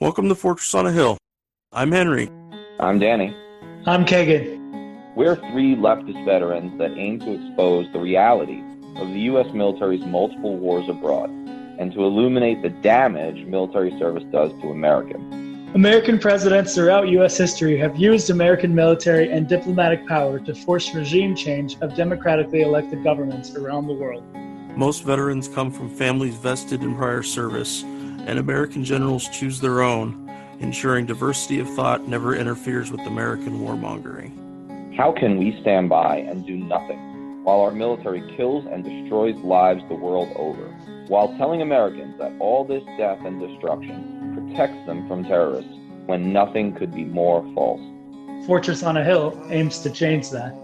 Welcome to Fortress on a Hill. I'm Henry. I'm Danny. I'm Kagan. We're three leftist veterans that aim to expose the reality of the U.S. military's multiple wars abroad and to illuminate the damage military service does to Americans. American presidents throughout U.S. history have used American military and diplomatic power to force regime change of democratically elected governments around the world. Most veterans come from families vested in prior service, and American generals choose their own, ensuring diversity of thought never interferes with American warmongering. How can we stand by and do nothing while our military kills and destroys lives the world over, while telling Americans that all this death and destruction protects them from terrorists when nothing could be more false? Fortress on a Hill aims to change that.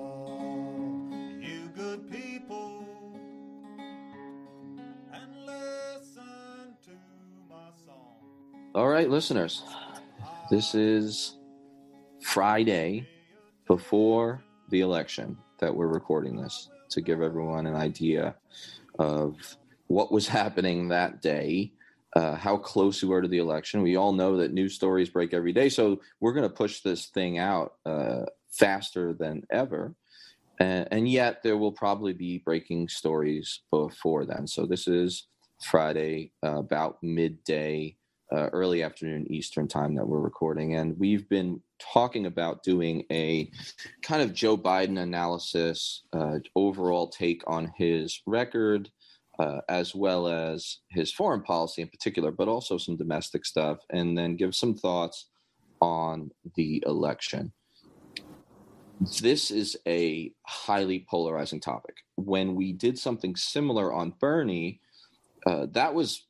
All right, listeners, this is Friday before the election that we're recording this to give everyone an idea of what was happening that day, how close we were to the election. We all know that news stories break every day, so we're going to push this thing out faster than ever. And yet there will probably be breaking stories before then. So this is Friday, about midday, early afternoon Eastern time that we're recording. And we've been talking about doing a kind of Joe Biden analysis, overall take on his record, as well as his foreign policy in particular, but also some domestic stuff, and then give some thoughts on the election. This is a highly polarizing topic. When we did something similar on Bernie, that was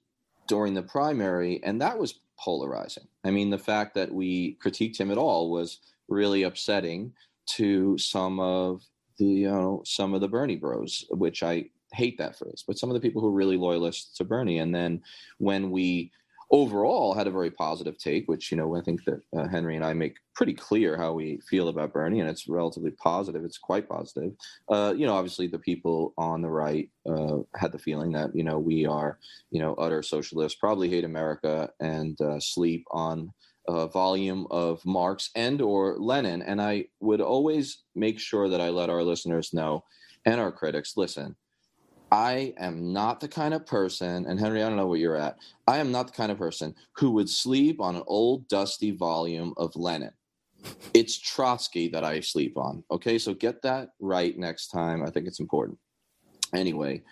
during the primary, and that was polarizing. I mean, the fact that we critiqued him at all was really upsetting to some of the Bernie bros, which I hate that phrase, but some of the people who are really loyalists to Bernie. And then when we overall had a very positive take, which, I think that Henry and I make pretty clear how we feel about Bernie, and it's relatively positive. It's quite positive. Obviously the people on the right had the feeling that, we are, utter socialists, probably hate America, and sleep on a volume of Marx and or Lenin. And I would always make sure that I let our listeners know, and our critics, listen, I am not the kind of person, and Henry, I don't know where you're at, I am not the kind of person who would sleep on an old dusty volume of Lenin. It's Trotsky that I sleep on. Okay, so get that right next time. I think it's important. Anyway,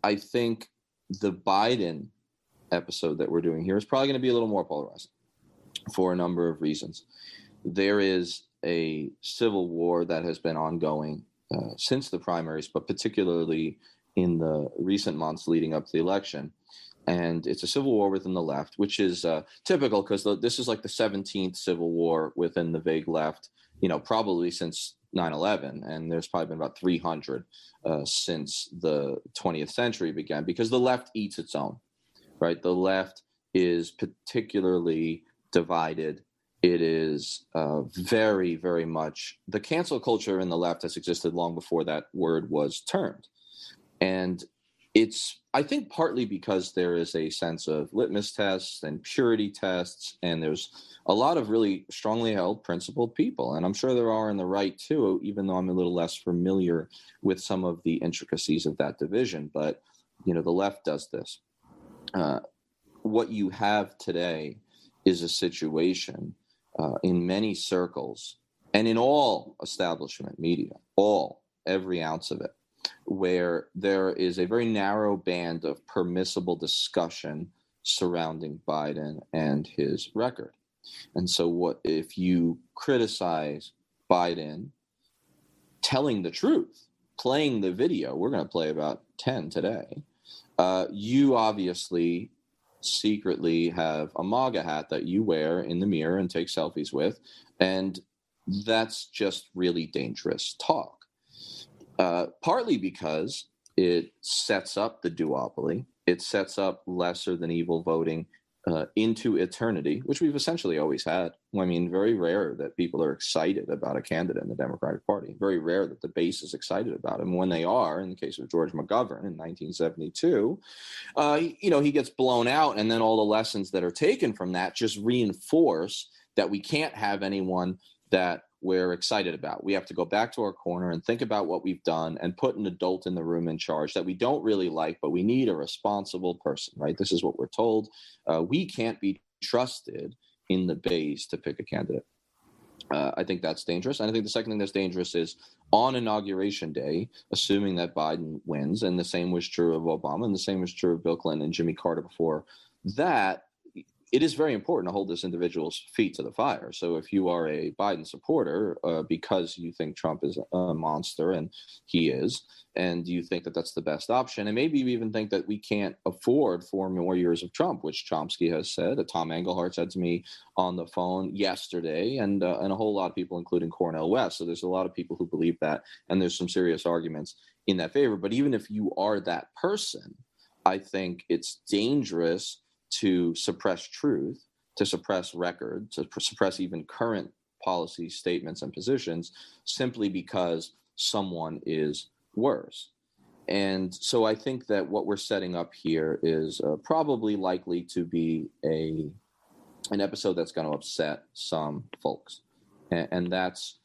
I think the Biden episode that we're doing here is probably going to be a little more polarizing for a number of reasons. There is a civil war that has been ongoing since the primaries, but particularly in the recent months leading up to the election. And it's a civil war within the left, which is typical because this is like the 17th civil war within the vague left, probably since 9/11. And there's probably been about 300 since the 20th century began, because the left eats its own, right? The left is particularly divided. It is very, very much, the cancel culture in the left has existed long before that word was termed. And it's, I think, partly because there is a sense of litmus tests and purity tests, and there's a lot of really strongly held, principled people. And I'm sure there are in the right, too, even though I'm a little less familiar with some of the intricacies of that division. But, the left does this. What you have today is a situation in many circles and in all establishment media, every ounce of it, where there is a very narrow band of permissible discussion surrounding Biden and his record. And so what if you criticize Biden telling the truth, playing the video, we're going to play about 10 today, you obviously secretly have a MAGA hat that you wear in the mirror and take selfies with, and that's just really dangerous talk. Partly because it sets up the duopoly. It sets up lesser than evil voting into eternity, which we've essentially always had. I mean, very rare that people are excited about a candidate in the Democratic Party. Very rare that the base is excited about him. When they are, in the case of George McGovern in 1972, he gets blown out, and then all the lessons that are taken from that just reinforce that we can't have anyone that we're excited about. We have to go back to our corner and think about what we've done and put an adult in the room in charge that we don't really like, but we need a responsible person, right? This is what we're told. We can't be trusted in the base to pick a candidate. I think that's dangerous. And I think the second thing that's dangerous is on Inauguration Day, assuming that Biden wins, and the same was true of Obama, and the same was true of Bill Clinton and Jimmy Carter before that, it is very important to hold this individual's feet to the fire. So if you are a Biden supporter because you think Trump is a monster, and he is, and you think that that's the best option, and maybe you even think that we can't afford 4 more years of Trump, which Chomsky has said, Tom Engelhardt said to me on the phone yesterday, and a whole lot of people, including Cornel West. So there's a lot of people who believe that, and there's some serious arguments in that favor. But even if you are that person, I think it's dangerous to suppress truth, to suppress record, to suppress even current policy statements and positions simply because someone is worse. And so I think that what we're setting up here is probably likely to be an episode that's going to upset some folks. And that's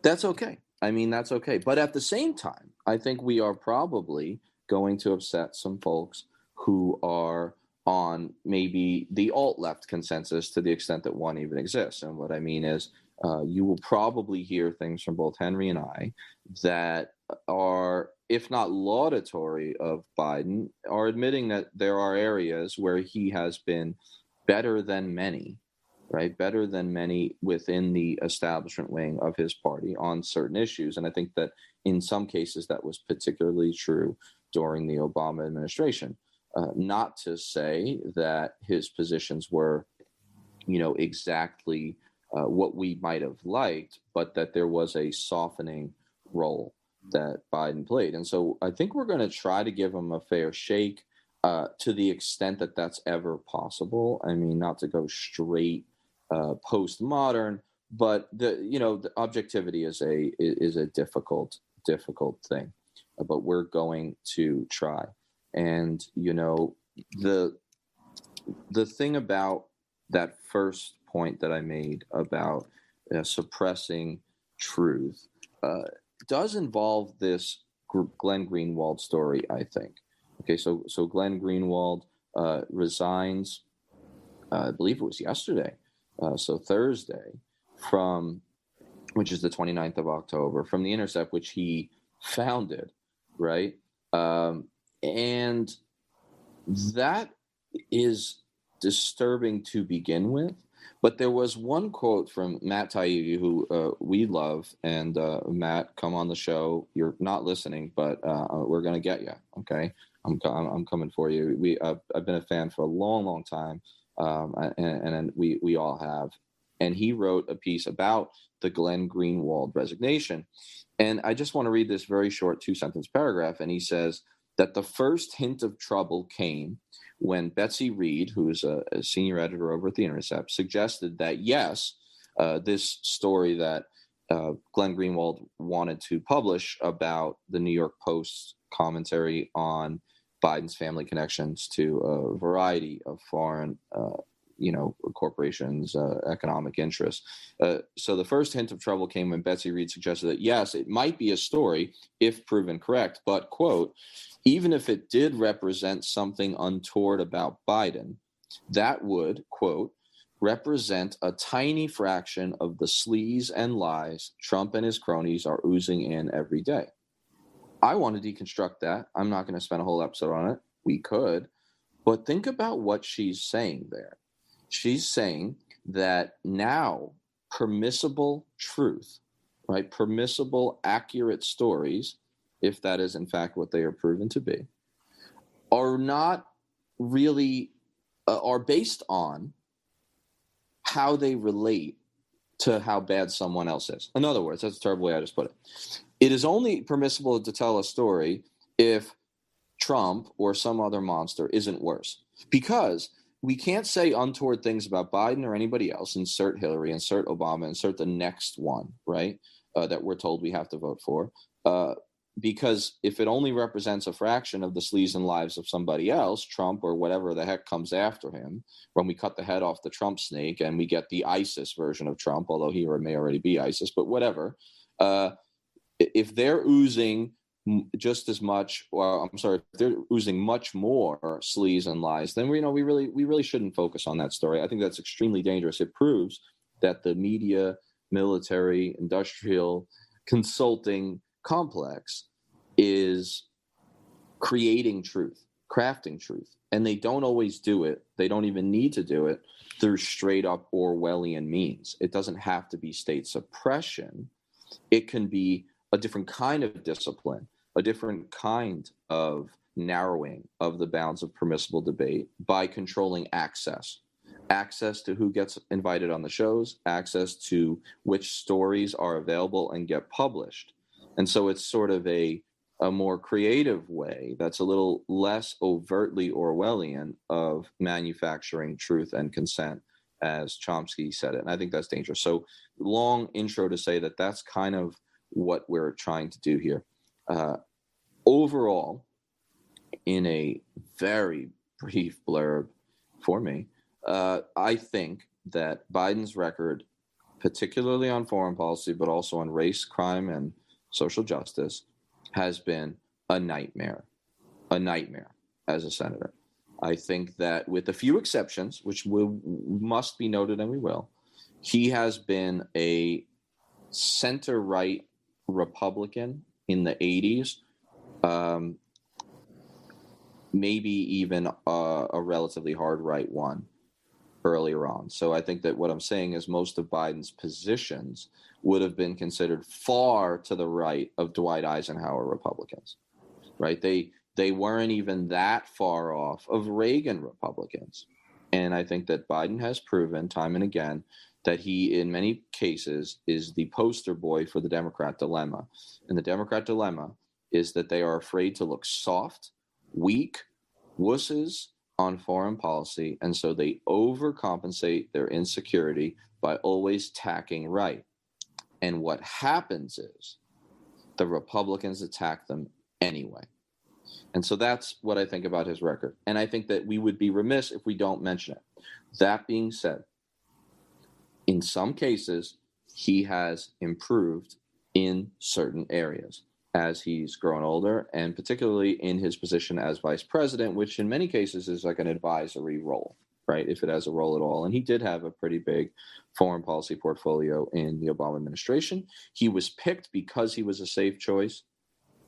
okay. I mean, that's okay. But at the same time, I think we are probably going to upset some folks who are on maybe the alt-left consensus to the extent that one even exists. And what I mean is you will probably hear things from both Henry and I that are, if not laudatory of Biden, are admitting that there are areas where he has been better than many, right? Better than many within the establishment wing of his party on certain issues. And I think that in some cases that was particularly true during the Obama administration. Not to say that his positions were, exactly what we might have liked, but that there was a softening role that Biden played. And so I think we're going to try to give him a fair shake to the extent that that's ever possible. I mean, not to go straight postmodern, but the objectivity is a difficult thing, but we're going to try. And, the thing about that first point that I made about suppressing truth does involve this Glenn Greenwald story, I think. Okay, so Glenn Greenwald resigns, I believe it was yesterday, so Thursday, which is the 29th of October, from The Intercept, which he founded, right? And that is disturbing to begin with. But there was one quote from Matt Taibbi, who we love. And Matt, come on the show. You're not listening, but we're going to get you. Okay, I'm coming for you. I've been a fan for a long time, and we all have. And he wrote a piece about the Glenn Greenwald resignation. And I just want to read this very short 2-sentence paragraph. And he says that the first hint of trouble came when Betsy Reed, who is a senior editor over at The Intercept, suggested that, yes, this story that Glenn Greenwald wanted to publish about the New York Post's commentary on Biden's family connections to a variety of foreign corporations, economic interests. So the first hint of trouble came when Betsy Reed suggested that, yes, it might be a story if proven correct, but, quote, even if it did represent something untoward about Biden, that would, quote, represent a tiny fraction of the sleaze and lies Trump and his cronies are oozing in every day. I want to deconstruct that. I'm not going to spend a whole episode on it. We could. But think about what she's saying there. She's saying that now permissible truth, right, permissible, accurate stories, if that is in fact what they are proven to be, are not really, are based on how they relate to how bad someone else is. In other words, that's a terrible way I just put it. It is only permissible to tell a story if Trump or some other monster isn't worse. Because we can't say untoward things about Biden or anybody else. Insert Hillary, insert Obama, insert the next one, right? That we're told we have to vote for. Because if it only represents a fraction of the sleaze and lives of somebody else, Trump or whatever the heck comes after him, when we cut the head off the Trump snake and we get the ISIS version of Trump, although he may already be ISIS, but whatever. If they're oozing just as much, if they're oozing much more sleaze and lies, then we really shouldn't focus on that story. I think that's extremely dangerous. It proves that the media, military, industrial, consulting complex is creating truth, crafting truth, and they don't always do it. They don't even need to do it through straight up Orwellian means. It doesn't have to be state suppression. It can be a different kind of discipline, a different kind of narrowing of the bounds of permissible debate by controlling access to who gets invited on the shows, access to which stories are available and get published. And so it's sort of a more creative way that's a little less overtly Orwellian of manufacturing truth and consent, as Chomsky said it. And I think that's dangerous. So long intro to say that that's kind of what we're trying to do here. Overall, in a very brief blurb for me, I think that Biden's record, particularly on foreign policy, but also on race, crime, and social justice, has been a nightmare as a senator. I think that with a few exceptions, which must be noted and we will, he has been a center-right Republican in the 80s, maybe even a relatively hard right one earlier on. So I think that what I'm saying is most of Biden's positions would have been considered far to the right of Dwight Eisenhower Republicans, right? They weren't even that far off of Reagan Republicans. And I think that Biden has proven time and again that he, in many cases, is the poster boy for the Democrat dilemma. And the Democrat dilemma is that they are afraid to look soft, weak, wusses on foreign policy, and so they overcompensate their insecurity by always tacking right. And what happens is the Republicans attack them anyway. And so that's what I think about his record. And I think that we would be remiss if we don't mention it. That being said, in some cases, he has improved in certain areas as he's grown older, and particularly in his position as vice president, which in many cases is like an advisory role, right, if it has a role at all. And he did have a pretty big foreign policy portfolio in the Obama administration. He was picked because he was a safe choice.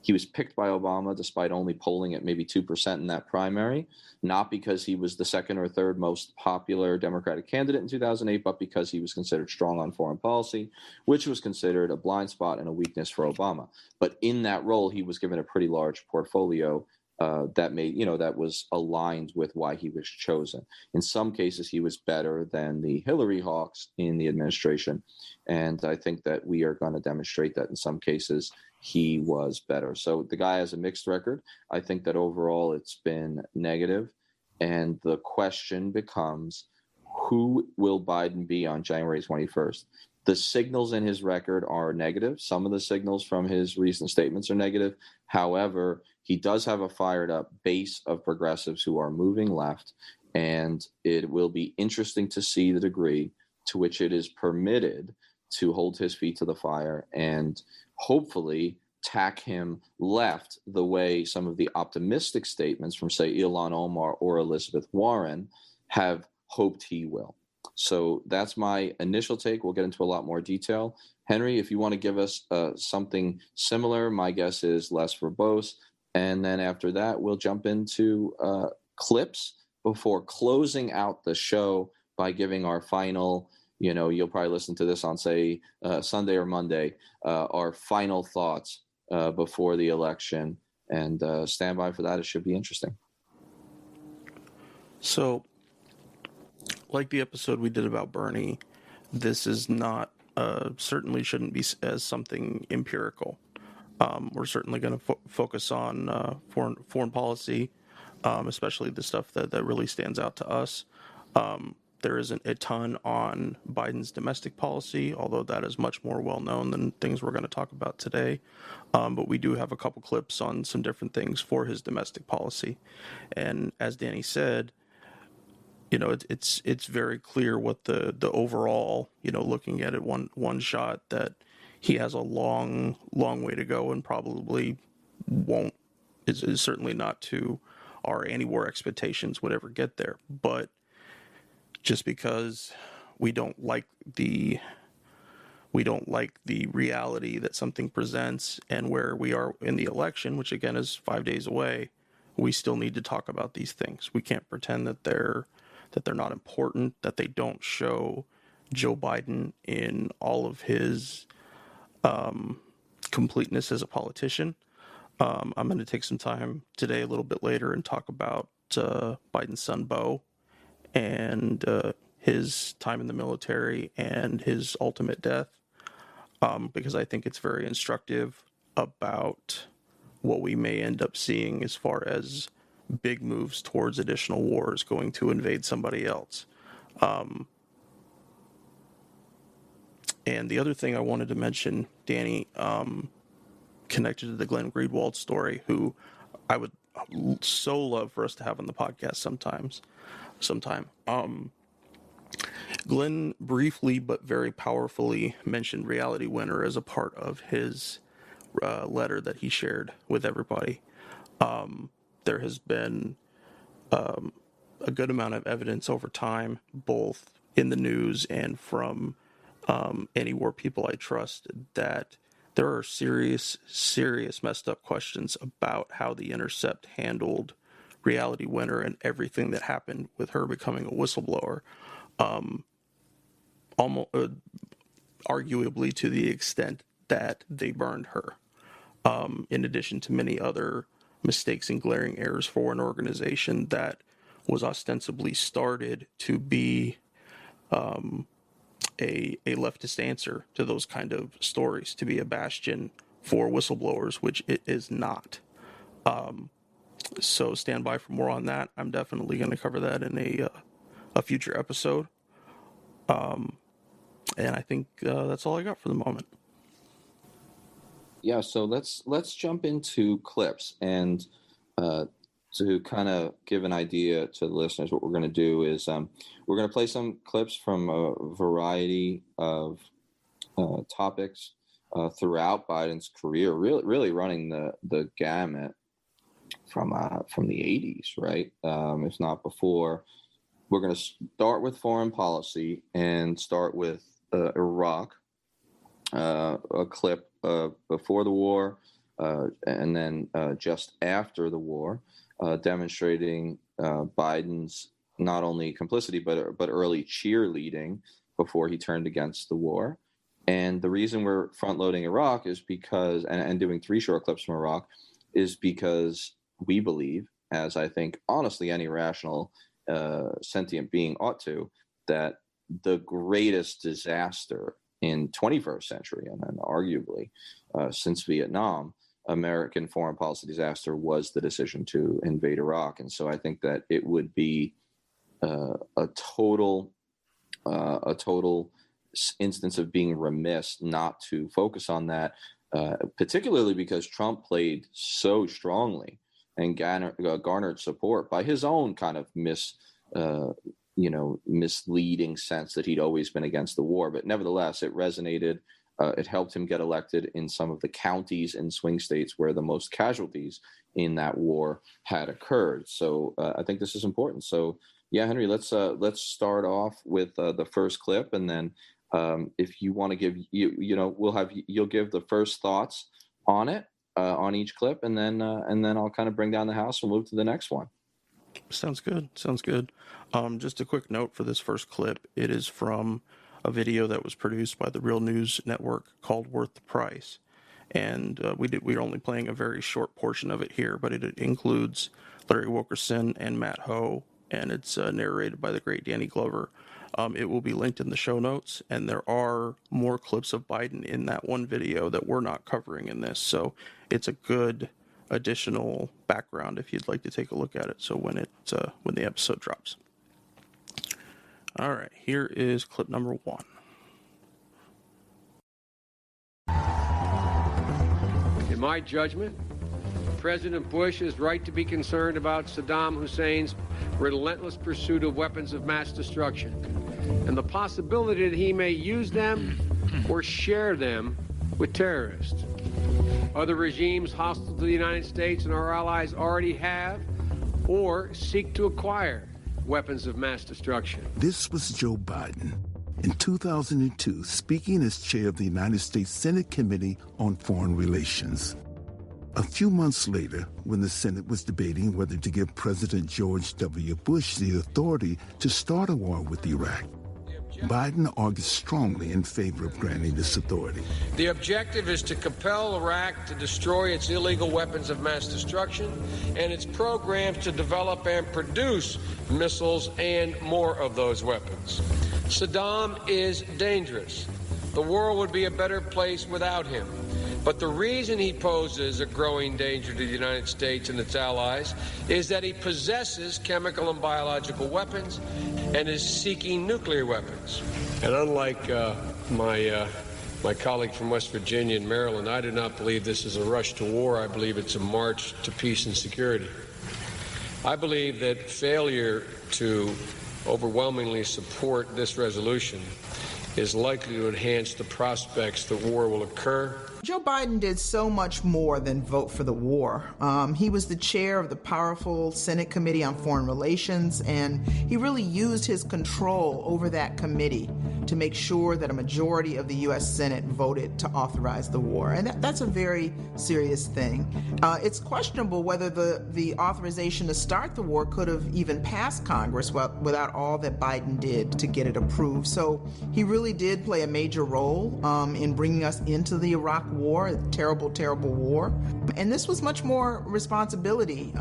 He was picked by Obama despite only polling at maybe 2% in that primary, not because he was the second or third most popular Democratic candidate in 2008, but because he was considered strong on foreign policy, which was considered a blind spot and a weakness for Obama. But in that role, he was given a pretty large portfolio that was aligned with why he was chosen. In some cases, he was better than the Hillary hawks in the administration. And I think that we are going to demonstrate that in some cases he was better. So the guy has a mixed record. I think that overall it's been negative. And the question becomes, who will Biden be on January 21st? The signals in his record are negative. Some of the signals from his recent statements are negative. However, he does have a fired up base of progressives who are moving left. And it will be interesting to see the degree to which it is permitted to hold his feet to the fire and hopefully tack him left the way some of the optimistic statements from, say, Ilhan Omar or Elizabeth Warren have hoped he will. So that's my initial take. We'll get into a lot more detail. Henry, if you want to give us something similar, my guess is less verbose. And then after that, we'll jump into clips before closing out the show by giving our final, you'll probably listen to this on, say, Sunday or Monday, our final thoughts before the election. And stand by for that. It should be interesting. So, like the episode we did about Bernie, this is not, certainly shouldn't be as something empirical. We're certainly going to focus on foreign policy, especially the stuff that really stands out to us. There isn't a ton on Biden's domestic policy, although that is much more well known than things we're going to talk about today. But we do have a couple clips on some different things for his domestic policy. And as Danny said, it's very clear what the overall, looking at it one shot, that he has a long way to go and probably won't is certainly not to our anti-war expectations would ever get there. But just because we don't like the reality that something presents and where we are in the election, which again is 5 days away, we still need to talk about these things. We can't pretend that they're not important, that they don't show Joe Biden in all of his completeness as a politician. I'm going to take some time today, a little bit later, and talk about Biden's son Beau and his time in the military and his ultimate death, because I think it's very instructive about what we may end up seeing as far as big moves towards additional wars, going to invade somebody else. And the other thing I wanted to mention, Danny, connected to the Glenn Greenwald story, who I would so love for us to have on the podcast sometime. Glenn briefly but very powerfully mentioned Reality Winner as a part of his letter that he shared with everybody. There has been a good amount of evidence over time, both in the news and from anti-war people I trust, that there are serious messed up questions about how The Intercept handled Reality Winner and everything that happened with her becoming a whistleblower. Almost arguably to the extent that they burned her, in addition to many other mistakes and glaring errors for an organization that was ostensibly started to be a leftist answer to those kind of stories, to be a bastion for whistleblowers, which it is not. So stand by for more on that. I'm definitely going to cover that in a future episode. And I think that's all I got for the moment. Yeah, so let's jump into clips, and to kind of give an idea to the listeners, what we're going to do is we're going to play some clips from a variety of topics throughout Biden's career, really running the gamut from the 80s, right? If not before. We're going to start with foreign policy and start with Iraq, a clip before the war, and then just after the war, demonstrating Biden's not only complicity but early cheerleading before he turned against the war. And the reason we're front loading Iraq is because, and doing 3 short clips from Iraq, is because we believe, as I think honestly any rational sentient being ought to, that the greatest disaster in 21st century, and then arguably since Vietnam, American foreign policy disaster was the decision to invade Iraq. And so I think that it would be a total instance of being remiss not to focus on that, particularly because Trump played so strongly and garnered support by his own kind of misleading sense that he'd always been against the war. But nevertheless, it resonated. It helped him get elected in some of the counties and swing states where the most casualties in that war had occurred. So I think this is important. So yeah, Henry, let's start off with the first clip, and then if you want to give you'll give the first thoughts on it, on each clip, and then I'll kind of bring down the house and move to the next one. Sounds good. Just a quick note for this first clip. It is from a video that was produced by the Real News Network called Worth the Price. And we're only playing a very short portion of it here, but it includes Larry Wilkerson and Matt Ho, and it's narrated by the great Danny Glover. It will be linked in the show notes, and there are more clips of Biden in that one video that we're not covering in this. So it's a good additional background if you'd like to take a look at it. So when the episode drops. All right, here is clip number 1. In my judgment, President Bush is right to be concerned about Saddam Hussein's relentless pursuit of weapons of mass destruction and the possibility that he may use them or share them with terrorists. Other regimes hostile to the United States and our allies already have or seek to acquire weapons of mass destruction. This was Joe Biden in 2002, speaking as chair of the United States Senate Committee on Foreign Relations. A few months later, when the Senate was debating whether to give President George W. Bush the authority to start a war with Iraq, Biden argued strongly in favor of granting this authority. The objective is to compel Iraq to destroy its illegal weapons of mass destruction and its programs to develop and produce missiles and more of those weapons. Saddam is dangerous. The world would be a better place without him. But the reason he poses a growing danger to the United States and its allies is that he possesses chemical and biological weapons and is seeking nuclear weapons. And unlike my colleague from West Virginia and Maryland, I do not believe this is a rush to war. I believe it's a march to peace and security. I believe that failure to overwhelmingly support this resolution is likely to enhance the prospects that war will occur. Joe Biden did so much more than vote for the war. He was the chair of the powerful Senate Committee on Foreign Relations, and he really used his control over that committee to make sure that a majority of the U.S. Senate voted to authorize the war. And that's a very serious thing. It's questionable whether the authorization to start the war could have even passed Congress without all that Biden did to get it approved. So he really did play a major role in bringing us into the Iraq War, a terrible, terrible war. And this was much more responsibility.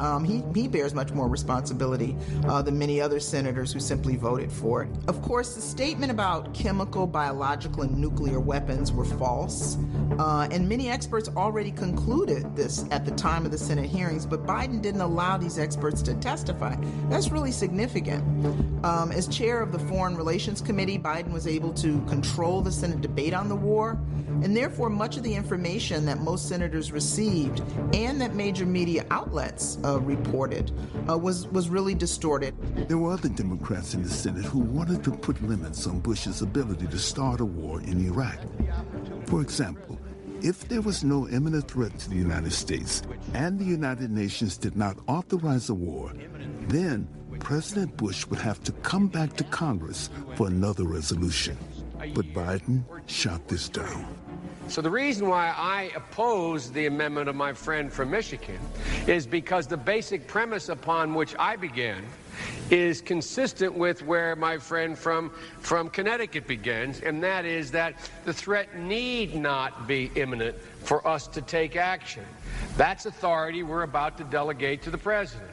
He bears much more responsibility than many other senators who simply voted for it. Of course, the statement about chemical, biological, and nuclear weapons were false. And many experts already concluded this at the time of the Senate hearings, but Biden didn't allow these experts to testify. That's really significant. As chair of the Foreign Relations Committee, Biden was able to control the Senate debate on the war, and therefore much of the information that most senators received and that major media outlets reported was really distorted. There were other Democrats in the Senate who wanted to put limits on Bush's ability to start a war in Iraq. For example, if there was no imminent threat to the United States and the United Nations did not authorize a war, then President Bush would have to come back to Congress for another resolution. But Biden shot this down. So the reason why I oppose the amendment of my friend from Michigan is because the basic premise upon which I began is consistent with where my friend from Connecticut begins, and that is that the threat need not be imminent for us to take action. That's authority we're about to delegate to the president.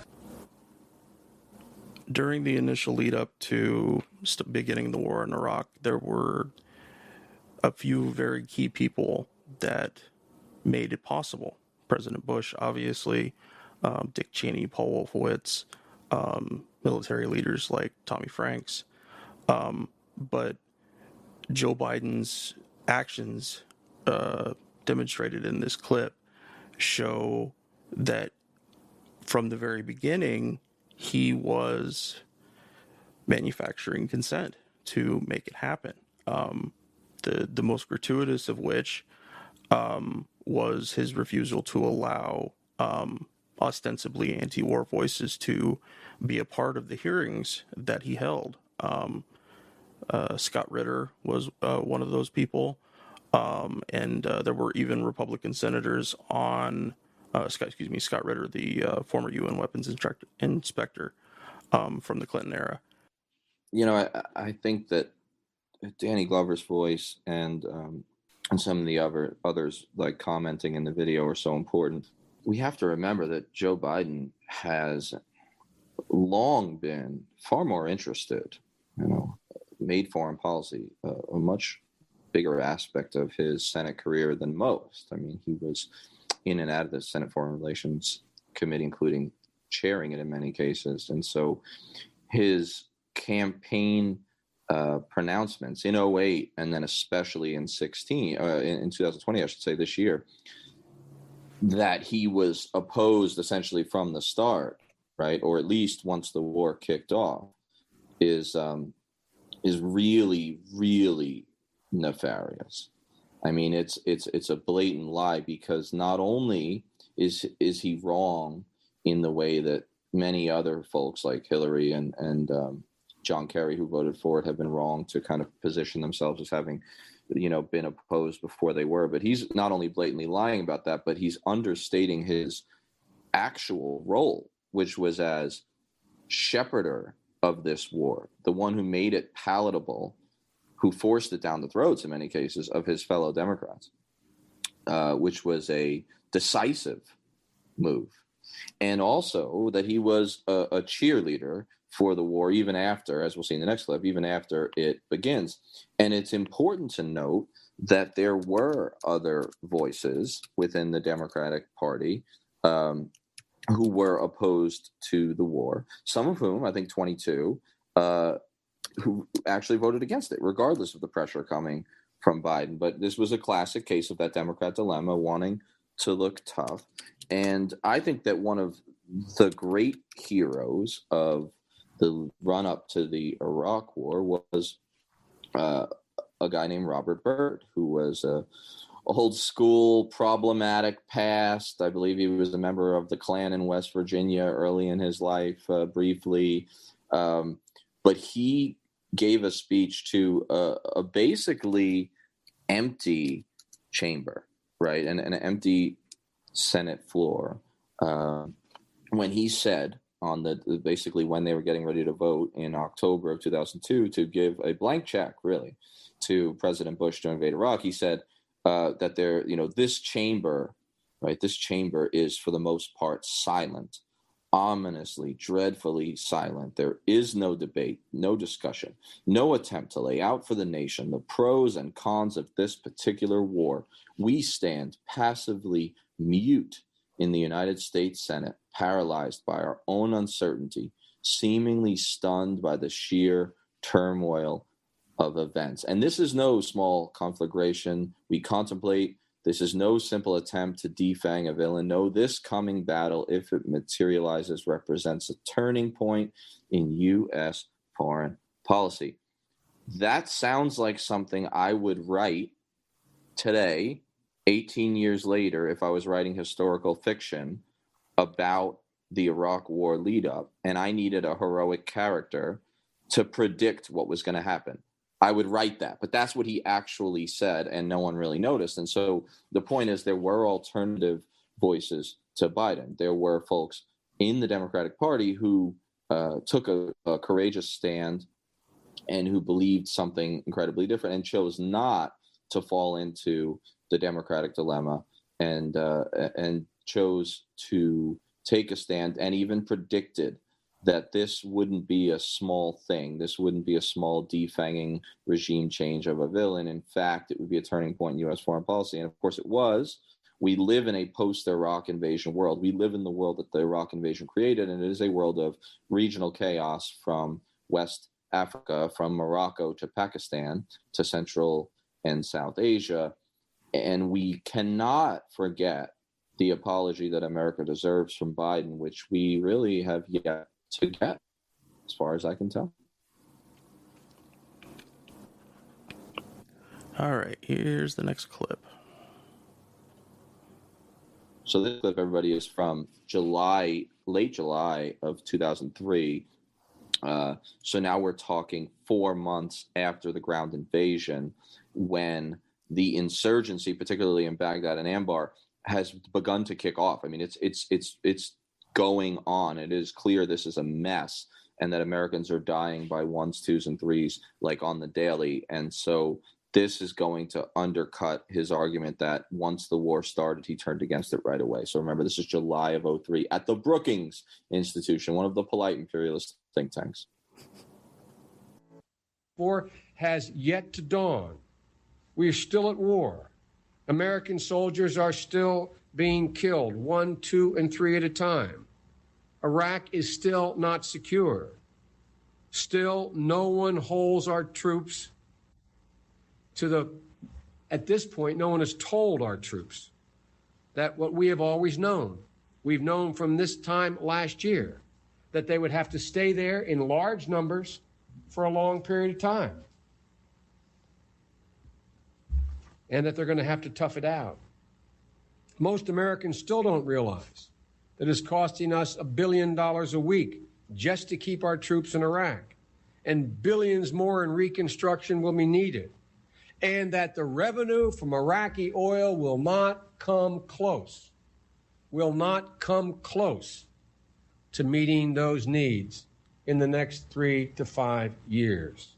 During the initial lead up to beginning the war in Iraq, there were a few very key people that made it possible. President Bush, obviously, Dick Cheney, Paul Wolfowitz, military leaders like Tommy Franks. But Joe Biden's actions demonstrated in this clip show that from the very beginning, he was manufacturing consent to make it happen. The most gratuitous of which was his refusal to allow ostensibly anti-war voices to be a part of the hearings that he held. Scott Ritter was one of those people, and there were even Republican senators on Scott Ritter, the former UN weapons inspector from the Clinton era. You know, I think that Danny Glover's voice and some of the others like commenting in the video are so important. We have to remember that Joe Biden has long been far more interested, made foreign policy a much bigger aspect of his Senate career than most. I mean, he was in and out of the Senate Foreign Relations Committee, including chairing it in many cases. And so his campaign pronouncements in 08 and then especially in 2020, I should say, this year, that he was opposed essentially from the start, right? Or at least once the war kicked off, is really, really nefarious. I mean, it's a blatant lie, because not only is he wrong in the way that many other folks like Hillary and John Kerry, who voted for it, have been wrong to kind of position themselves as having, been opposed before they were. But he's not only blatantly lying about that, but he's understating his actual role, which was as shepherder of this war, the one who made it palatable, who forced it down the throats in many cases of his fellow Democrats, which was a decisive move. And also that he was a cheerleader for the war, even after, as we'll see in the next clip, even after it begins. And it's important to note that there were other voices within the Democratic Party who were opposed to the war, some of whom, I think 22, who actually voted against it, regardless of the pressure coming from Biden. But this was a classic case of that Democrat dilemma, wanting to look tough. And I think that one of the great heroes of the run-up to the Iraq War was a guy named Robert Byrd, who was a old school, problematic past. I believe he was a member of the Klan in West Virginia early in his life, briefly. But he gave a speech to a basically empty chamber, right? And an empty Senate floor. When he said on basically when they were getting ready to vote in October of 2002 to give a blank check, really, to President Bush to invade Iraq, he said that this chamber, right? This chamber is for the most part silent, ominously, dreadfully silent. There is no debate, no discussion, no attempt to lay out for the nation the pros and cons of this particular war. We stand passively mute in the United States Senate, paralyzed by our own uncertainty, seemingly stunned by the sheer turmoil of events. And this is no small conflagration we contemplate. This is no simple attempt to defang a villain. No, this coming battle, if it materializes, represents a turning point in U.S. foreign policy. That sounds like something I would write today, 18 years later, if I was writing historical fiction about the Iraq War lead up, and I needed a heroic character to predict what was going to happen. I would write that, but that's what he actually said, and no one really noticed. And so the point is, there were alternative voices to Biden. There were folks in the Democratic Party who took a courageous stand and who believed something incredibly different and chose not to fall into the Democratic dilemma and chose to take a stand and even predicted that this wouldn't be a small thing. This wouldn't be a small defanging regime change of a villain. In fact, it would be a turning point in U.S. foreign policy. And of course it was. We live in a post-Iraq invasion world. We live in the world that the Iraq invasion created, and it is a world of regional chaos from West Africa, from Morocco to Pakistan to Central and South Asia. And we cannot forget the apology that America deserves from Biden, which we really have yet to get, as far as I can tell. All right, here's the next clip. So this clip, everybody, is from late July of 2003. So now we're talking 4 months after the ground invasion, when the insurgency, particularly in Baghdad and Anbar, has begun to kick off. I mean, it's going on. It is clear this is a mess, and that Americans are dying by ones, twos, and threes, like on the daily. And so this is going to undercut his argument that once the war started, he turned against it right away. So remember, this is July of 2003 at the Brookings Institution, one of the polite imperialist think tanks. War has yet to dawn. We are still at war. American soldiers are still being killed, 1, 2, and 3 at a time. Iraq is still not secure. Still, no one holds our troops at this point, no one has told our troops that what we have always known. We've known from this time last year that they would have to stay there in large numbers for a long period of time, and that they're going to have to tough it out. Most Americans still don't realize that it's costing us $1 billion a week just to keep our troops in Iraq, and billions more in reconstruction will be needed, and that the revenue from Iraqi oil will not come close to meeting those needs in the next 3 to 5 years.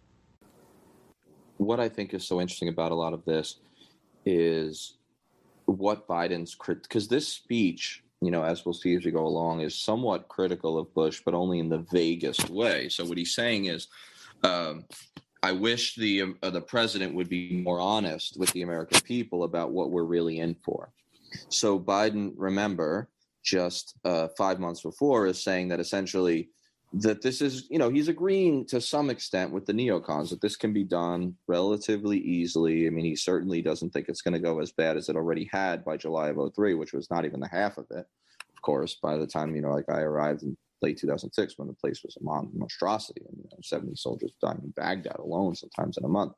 What I think is so interesting about a lot of this is what Biden's, because this speech, as we'll see as we go along, is somewhat critical of Bush, but only in the vaguest way. So what he's saying is, I wish the president would be more honest with the American people about what we're really in for. So Biden, remember, just 5 months before, is saying that essentially that this is, he's agreeing to some extent with the neocons that this can be done relatively easily. I mean, he certainly doesn't think it's going to go as bad as it already had by July of 2003, which was not even the half of it, of course, by the time, I arrived in late 2006 when the place was a monstrosity, and 70 soldiers dying in Baghdad alone, sometimes in a month.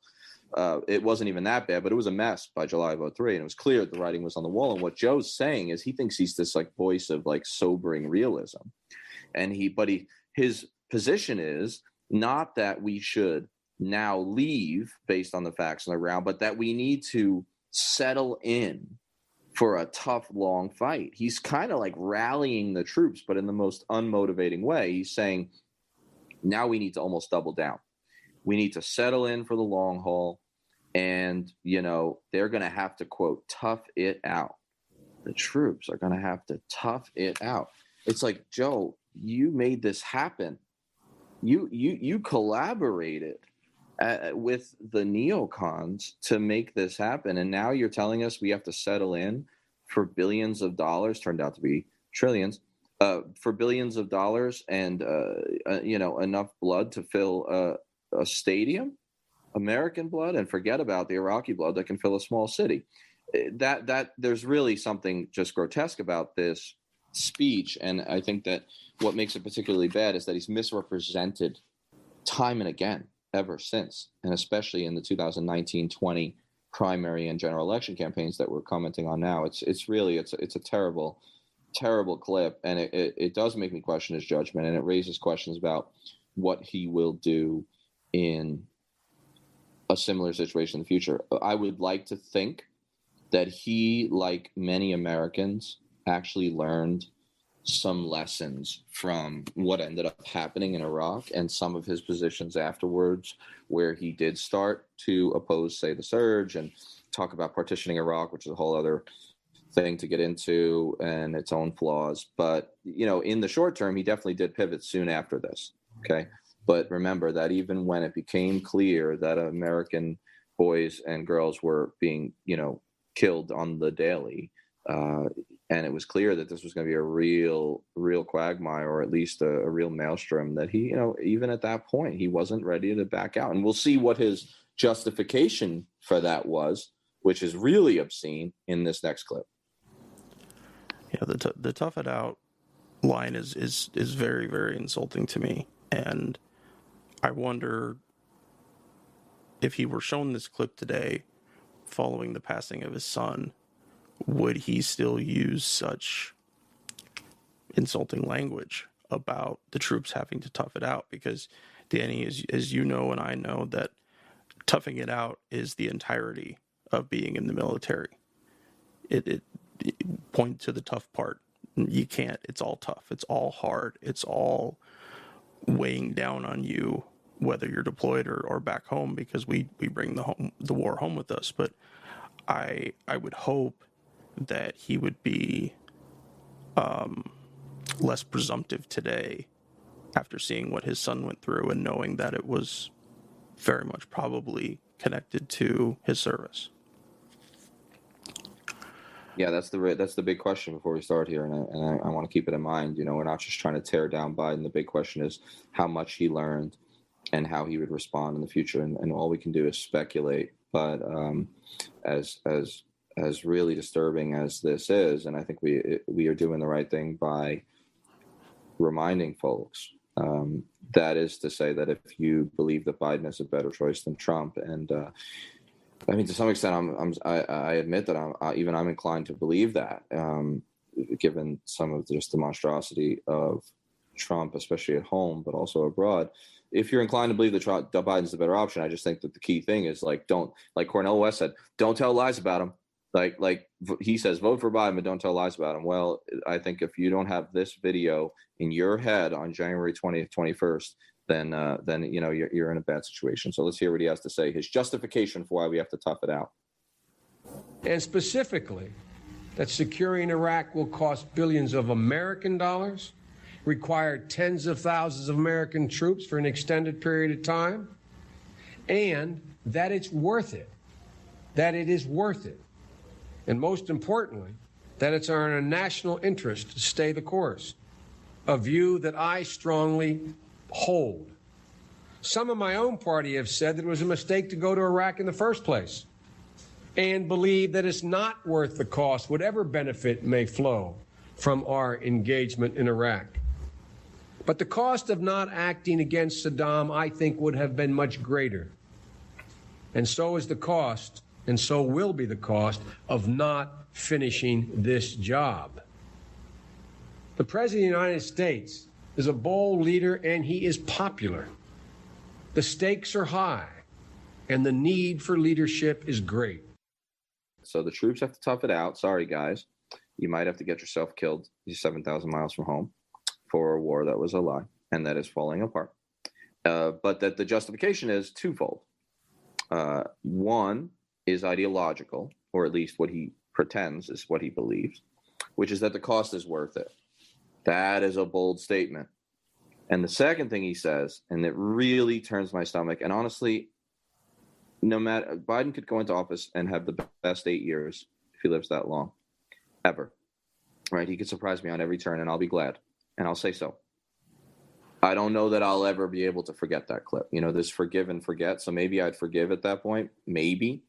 It wasn't even that bad, but it was a mess by July of 2003, and it was clear that the writing was on the wall. And what Joe's saying is he thinks he's this voice of sobering realism, and his position is not that we should now leave based on the facts on the ground, but that we need to settle in for a tough, long fight. He's kind of rallying the troops, but in the most unmotivating way. He's saying, now we need to almost double down. We need to settle in for the long haul. And, they're going to have to, quote, tough it out. The troops are going to have to tough it out. It's like, Joe, you made this happen. You collaborated with the neocons to make this happen. And now you're telling us we have to settle in for billions of dollars, turned out to be trillions, for billions of dollars and, enough blood to fill a stadium, American blood, and forget about the Iraqi blood that can fill a small city. That there's really something just grotesque about this speech. And I think that what makes it particularly bad is that he's misrepresented time and again ever since, and especially in the 2019-20 primary and general election campaigns that we're commenting on now. It's a terrible, terrible clip, and it does make me question his judgment, and it raises questions about what he will do in a similar situation in the future. I would like to think that he, like many Americans, actually learned some lessons from what ended up happening in Iraq and some of his positions afterwards, where he did start to oppose, say, the surge and talk about partitioning Iraq, which is a whole other thing to get into and its own flaws. But, in the short term, he definitely did pivot soon after this. Okay. But remember that even when it became clear that American boys and girls were being, killed on the daily, and it was clear that this was going to be a real quagmire, or at least a real maelstrom, that he, even at that point, he wasn't ready to back out. And we'll see what his justification for that was, which is really obscene, in this next clip. Yeah, the tough it out line is very, very insulting to me. And I wonder if he were shown this clip today following the passing of his son, would he still use such insulting language about the troops having to tough it out? Because, Danny, as you know and I know, that toughing it out is the entirety of being in the military. It point to the tough part. You can't. It's all tough. It's all hard. It's all weighing down on you, whether you're deployed or back home, because we bring the war home with us. But I would hope that he would be less presumptive today after seeing what his son went through and knowing that it was very much probably connected to his service. Yeah, that's the big question before we start here, and I want to keep it in mind. We're not just trying to tear down Biden. The big question is how much he learned and how he would respond in the future. And all we can do is speculate. But as really disturbing as this is, and I think we are doing the right thing by reminding folks, that is to say that if you believe that Biden is a better choice than Trump, and I mean, to some extent, I admit that I'm inclined to believe that, given some of just the monstrosity of Trump, especially at home, but also abroad. If you're inclined to believe that Biden's the better option, I just think that the key thing is don't, like Cornel West said, don't tell lies about him. Like he says, vote for Biden, but don't tell lies about him. Well, I think if you don't have this video in your head on January 20th, 21st, then you're in a bad situation. So let's hear what he has to say. His justification for why we have to tough it out. And specifically, that securing Iraq will cost billions of American dollars, require tens of thousands of American troops for an extended period of time, and that it's worth it, that it is worth it. And most importantly, that it's our national interest to stay the course, a view that I strongly hold. Some of my own party have said that it was a mistake to go to Iraq in the first place, and believe that it's not worth the cost, whatever benefit may flow from our engagement in Iraq. But the cost of not acting against Saddam, I think, would have been much greater. And so is the cost, and so will be the cost, of not finishing this job. The President of the United States is a bold leader, and he is popular. The stakes are high, and the need for leadership is great. So the troops have to tough it out. Sorry, guys. You might have to get yourself killed. You're 7,000 miles from home for a war that was a lie and that is falling apart. But that the justification is twofold. One is ideological, or at least what he pretends is what he believes, which is that the cost is worth it. That is a bold statement. And the second thing he says, and it really turns my stomach, and honestly, no matter, Biden could go into office and have the best 8 years if he lives that long, ever. Right? He could surprise me on every turn, and I'll be glad, and I'll say so. I don't know that I'll ever be able to forget that clip. This forgive and forget. So maybe I'd forgive at that point. Maybe.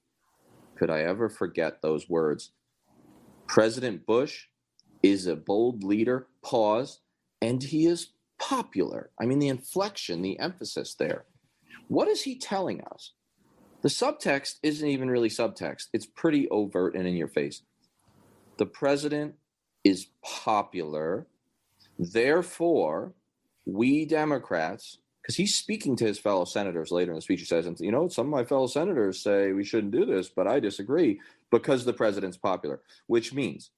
Could I ever forget those words? President Bush is a bold leader, pause, and he is popular. I mean, the inflection, the emphasis there. What is he telling us? The subtext isn't even really subtext. It's pretty overt and in your face. The president is popular. Therefore, we Democrats, because he's speaking to his fellow senators later in the speech, he says, some of my fellow senators say we shouldn't do this, but I disagree because the president's popular, which means,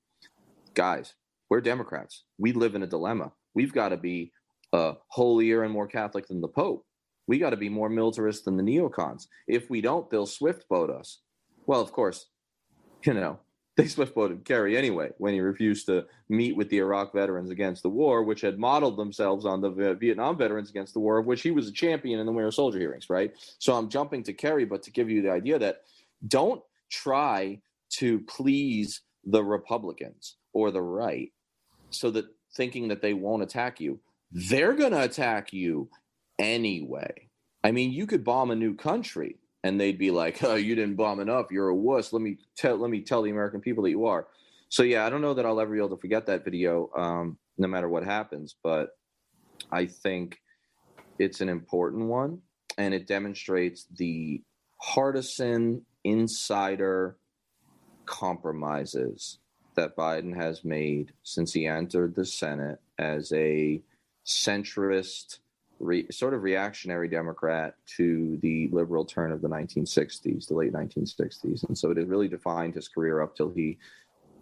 guys, we're Democrats. We live in a dilemma. We've got to be holier and more Catholic than the Pope. We got to be more militarist than the neocons. If we don't, they'll swift boat us. Well, of course, they swift boated Kerry anyway when he refused to meet with the Iraq veterans against the war, which had modeled themselves on the Vietnam veterans against the war, of which he was a champion in the Winter Soldier hearings, right? So I'm jumping to Kerry, but to give you the idea that don't try to please the Republicans or the right so that thinking that they won't attack you. They're going to attack you anyway. I mean, you could bomb a new country and they'd be like, oh, you didn't bomb enough. You're a wuss. Let me tell the American people that you are. So, yeah, I don't know that I'll ever be able to forget that video, no matter what happens. But I think it's an important one, and it demonstrates the partisan insider compromises that Biden has made since he entered the Senate as a centrist, sort of reactionary Democrat to the liberal turn of the 1960s, the late 1960s. And so it has really defined his career up till he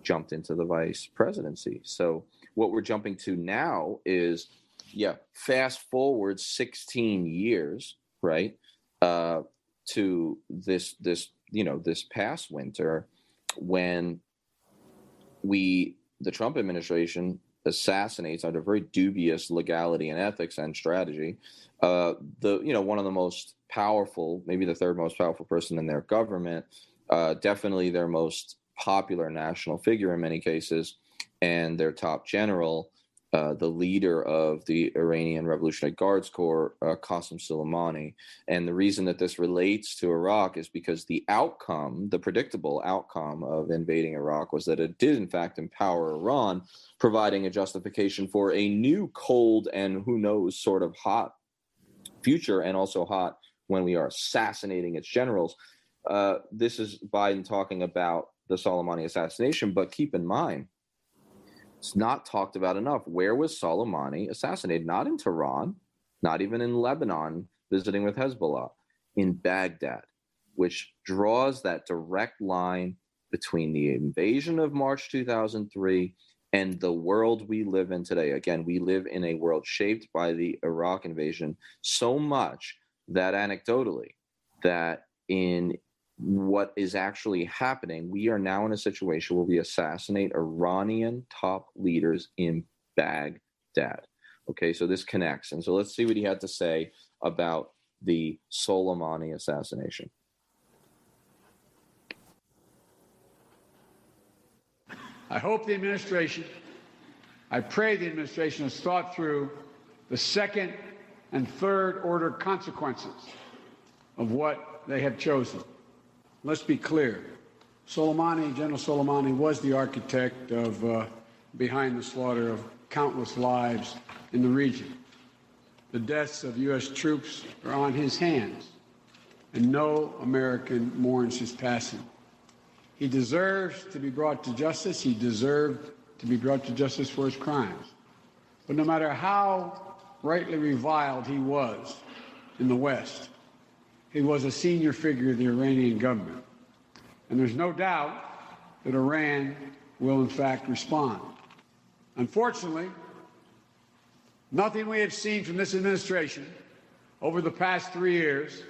jumped into the vice presidency. So what we're jumping to now is, fast forward 16 years, right, to this past winter when the Trump administration assassinates under very dubious legality and ethics and strategy one of the most powerful, maybe the third most powerful person in their government, definitely their most popular national figure in many cases, and their top general, the leader of the Iranian Revolutionary Guards Corps, Qasem Soleimani. And the reason that this relates to Iraq is because the outcome, the predictable outcome of invading Iraq, was that it did, in fact, empower Iran, providing a justification for a new cold and who knows sort of hot future, and also hot when we are assassinating its generals. This is Biden talking about the Soleimani assassination, but keep in mind, it's not talked about enough. Where was Soleimani assassinated? Not in Tehran, not even in Lebanon, visiting with Hezbollah, in Baghdad, which draws that direct line between the invasion of March 2003 and the world we live in today. Again, we live in a world shaped by the Iraq invasion so much that anecdotally, that in what is actually happening, we are now in a situation where we assassinate Iranian top leaders in Baghdad. Okay, so this connects. And so let's see what he had to say about the Soleimani assassination. I hope the administration, I pray the administration has thought through the second and third order consequences of what they have chosen. Let's be clear. General Soleimani was the architect of behind the slaughter of countless lives in the region. The deaths of U.S. troops are on his hands, and no American mourns his passing. He deserves to be brought to justice. He deserved to be brought to justice for his crimes. But no matter how rightly reviled he was in the West, he was a senior figure of the Iranian government. And there's no doubt that Iran will, in fact, respond. Unfortunately, nothing we have seen from this administration over the past 3 years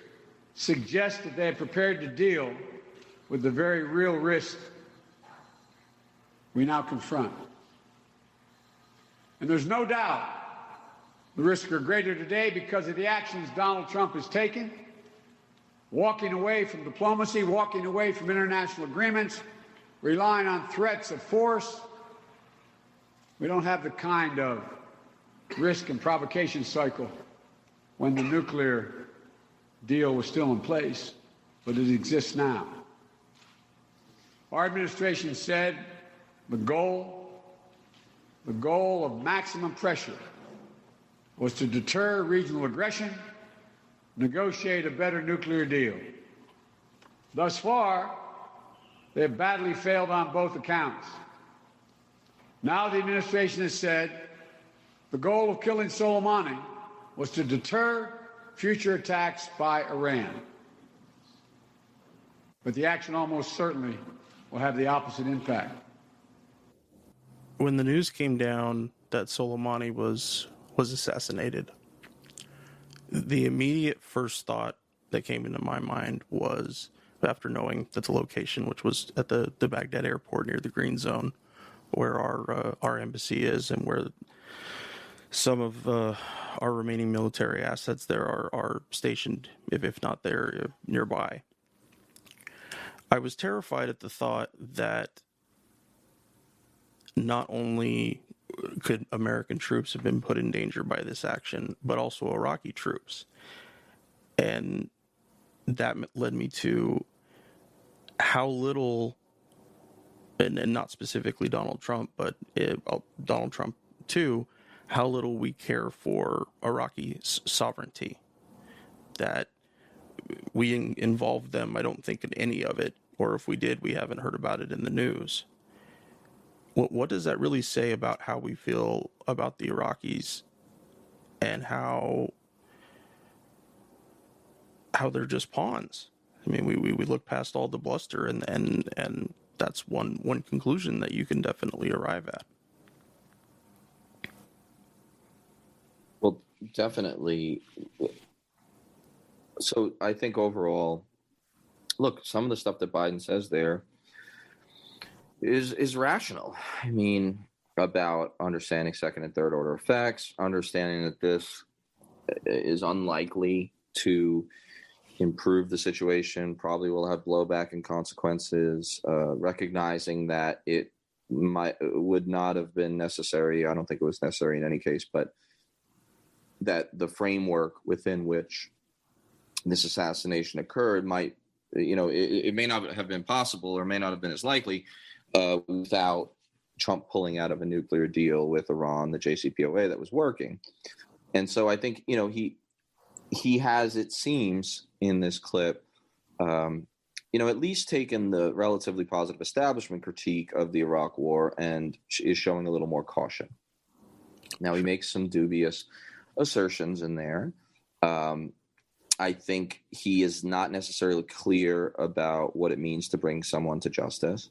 suggests that they are prepared to deal with the very real risk we now confront. And there's no doubt the risks are greater today because of the actions Donald Trump has taken, walking away from diplomacy, walking away from international agreements, relying on threats of force. We don't have the kind of risk and provocation cycle when the nuclear deal was still in place, but it exists now. Our administration said the goal of maximum pressure was to deter regional aggression, negotiate a better nuclear deal. Thus far, they have badly failed on both accounts. Now the administration has said the goal of killing Soleimani was to deter future attacks by Iran. But the action almost certainly will have the opposite impact. When the news came down that Soleimani was assassinated, the immediate first thought that came into my mind was, after knowing that the location, which was at the Baghdad airport near the Green Zone, where our embassy is and where some of our remaining military assets there are stationed, if not there, nearby. I was terrified at the thought that not only could American troops have been put in danger by this action, but also Iraqi troops. And that led me to how little, and not specifically Donald Trump, but Donald Trump too, how little we care for Iraqi sovereignty. That we involved them, I don't think, in any of it, or if we did, we haven't heard about it in the news. What does that really say about how we feel about the Iraqis and how they're just pawns? I mean, we look past all the bluster, and that's one conclusion that you can definitely arrive at. Well, definitely. So I think overall, look, some of the stuff that Biden says there is rational. I mean, about understanding second and third order effects, understanding that this is unlikely to improve the situation, probably will have blowback and consequences, recognizing that it would not have been necessary. I don't think it was necessary in any case, but that the framework within which this assassination occurred might, it may not have been possible or may not have been as likely without Trump pulling out of a nuclear deal with Iran, the JCPOA that was working. And so I think, he has, it seems in this clip, at least taken the relatively positive establishment critique of the Iraq war and is showing a little more caution. Now, he makes some dubious assertions in there. I think he is not necessarily clear about what it means to bring someone to justice,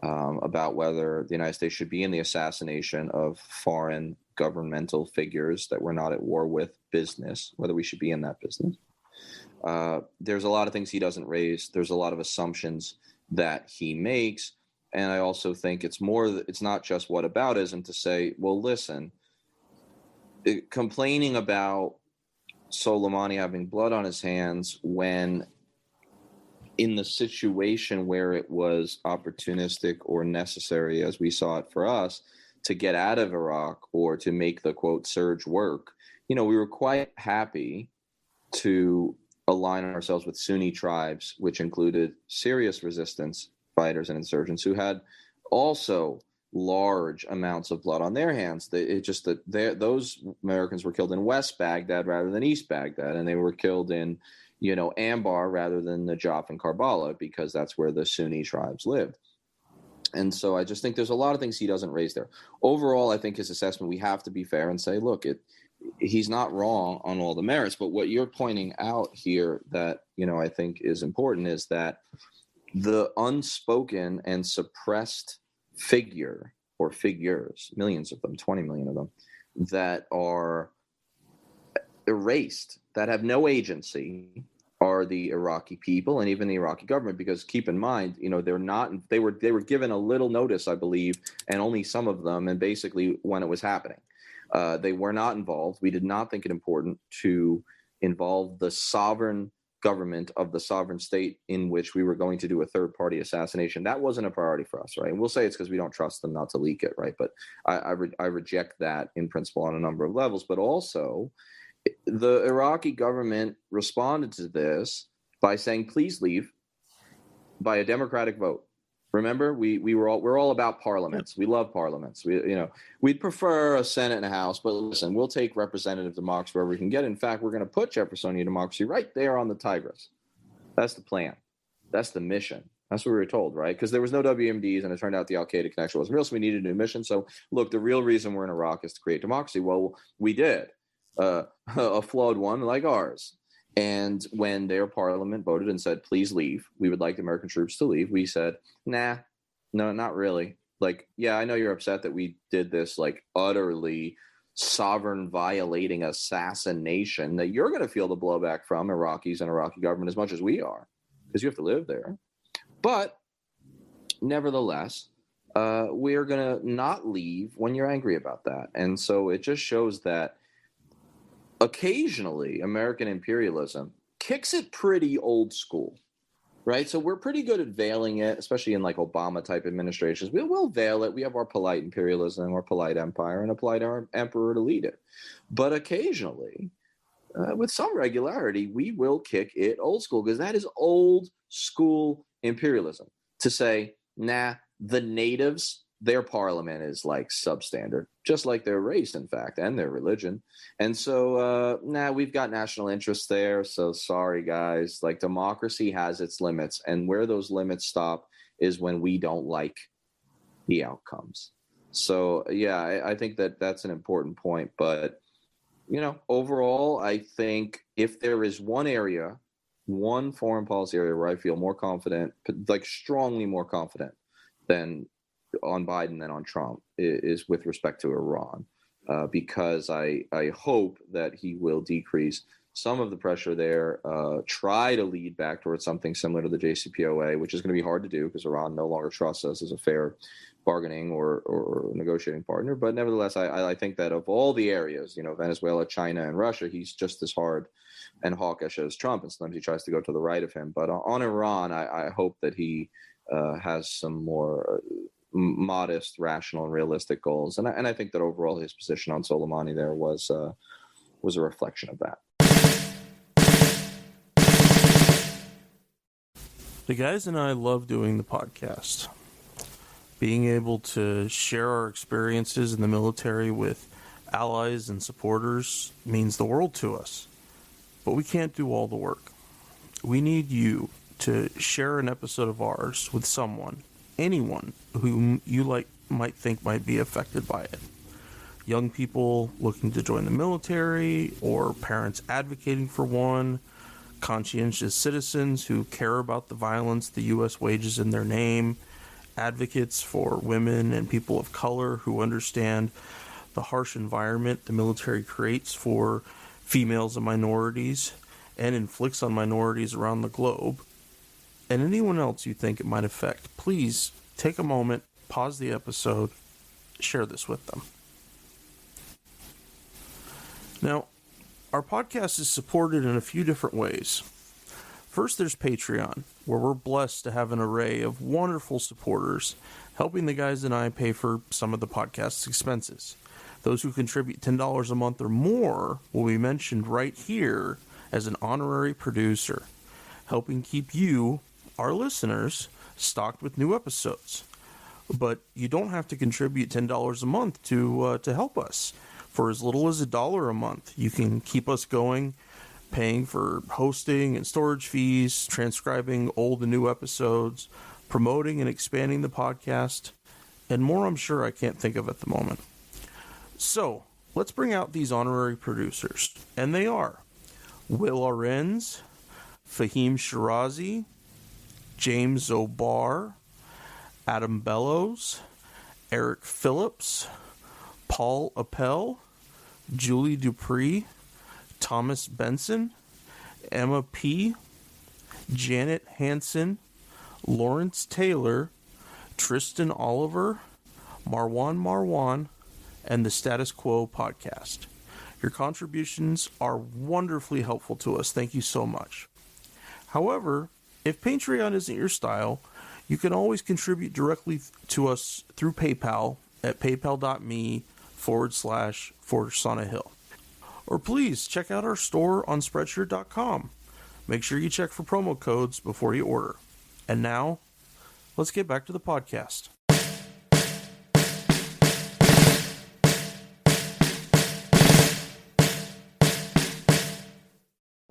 about whether the United States should be in the assassination of foreign governmental figures that we're not at war with business, whether we should be in that business. There's a lot of things he doesn't raise. There's a lot of assumptions that he makes. And I also think it's not just whataboutism to say, well, listen, complaining about Soleimani having blood on his hands when in the situation where it was opportunistic or necessary, as we saw it for us, to get out of Iraq or to make the, quote, surge work, we were quite happy to align ourselves with Sunni tribes, which included serious resistance fighters and insurgents who had also large amounts of blood on their hands. Those Americans were killed in West Baghdad rather than East Baghdad, and they were killed in, Anbar rather than Najaf and Karbala, because that's where the Sunni tribes lived. And so I just think there's a lot of things he doesn't raise there. Overall, I think his assessment, we have to be fair and say, look, he's not wrong on all the merits, but what you're pointing out here that, I think is important is that the unspoken and suppressed figure or figures, millions of them, 20 million of them, that are erased, that have no agency, are the Iraqi people and even the Iraqi government. Because keep in mind, they were given a little notice, I believe, and only some of them, and basically when it was happening. They were not involved. We did not think it important to involve the sovereign government of the sovereign state in which we were going to do a third-party assassination. That wasn't a priority for us, right? And we'll say it's because we don't trust them not to leak it, right? But I reject that in principle on a number of levels. But also, the Iraqi government responded to this by saying, please leave, by a democratic vote. Remember, we're all about parliaments. We love parliaments. We'd prefer a Senate and a House, but listen, we'll take representative democracy wherever we can get it. In fact, we're going to put Jeffersonian democracy right there on the Tigris. That's the plan. That's the mission. That's what we were told, right? Because there was no WMDs, and it turned out the Al-Qaeda connection wasn't real, so we needed a new mission. So, look, the real reason we're in Iraq is to create democracy. Well, we did. A flawed one like ours. And when their parliament voted and said, please leave, we would like the American troops to leave, we said, no, not really. Like, yeah, I know you're upset that we did this like utterly sovereign violating assassination that you're going to feel the blowback from Iraqis and Iraqi government as much as we are, because you have to live there. But nevertheless, we're going to not leave when you're angry about that. And so it just shows that occasionally American imperialism kicks it pretty old school, right? So we're pretty good at veiling it, especially in like Obama type administrations. We'll veil it. We have our polite imperialism, our polite empire, and a polite emperor to lead it. But occasionally, with some regularity, we will kick it old school, because that is old school imperialism. To say, the natives, their parliament is like substandard, just like their race, in fact, and their religion. And so, we've got national interests there. So sorry, guys, like democracy has its limits. And where those limits stop is when we don't like the outcomes. So, yeah, I think that that's an important point. But, overall, I think if there is one foreign policy area where I feel more confident, like strongly more confident than on Biden than on Trump, is with respect to Iran, because I hope that he will decrease some of the pressure there, try to lead back towards something similar to the JCPOA, which is going to be hard to do because Iran no longer trusts us as a fair bargaining or negotiating partner. But nevertheless, I think that of all the areas, Venezuela, China, and Russia, he's just as hard and hawkish as Trump, and sometimes he tries to go to the right of him. But on Iran, I hope that he has some more modest, rational, and realistic goals. And I think that overall his position on Soleimani there was a reflection of that. The guys and I love doing the podcast. Being able to share our experiences in the military with allies and supporters means the world to us. But we can't do all the work. We need you to share an episode of ours with someone, anyone whom you might think might be affected by it. Young people looking to join the military, or parents advocating for one, conscientious citizens who care about the violence the U.S. wages in their name, advocates for women and people of color who understand the harsh environment the military creates for females and minorities and inflicts on minorities around the globe, and anyone else you think it might affect. Please take a moment, pause the episode, share this with them. Now, our podcast is supported in a few different ways. First, there's Patreon, where we're blessed to have an array of wonderful supporters helping the guys and I pay for some of the podcast's expenses. Those who contribute $10 a month or more will be mentioned right here as an honorary producer, helping keep you, our listeners, stocked with new episodes. But you don't have to contribute $10 a month to help us. For as little as $1 a month, you can keep us going, paying for hosting and storage fees, transcribing old and new episodes, promoting and expanding the podcast, and more I'm sure I can't think of at the moment. So, let's bring out these honorary producers, and they are Will Arenz, Fahim Shirazi, James O'Barr, Adam Bellows, Eric Phillips, Paul Appel, Julie Dupree, Thomas Benson, Emma P., Janet Hansen, Lawrence Taylor, Tristan Oliver, Marwan, and the Status Quo podcast. Your contributions are wonderfully helpful to us. Thank you so much. However, if Patreon isn't your style, you can always contribute directly to us through PayPal at paypal.me/ForSaunaHill. Or please check out our store on Spreadshirt.com. Make sure you check for promo codes before you order. And now, let's get back to the podcast.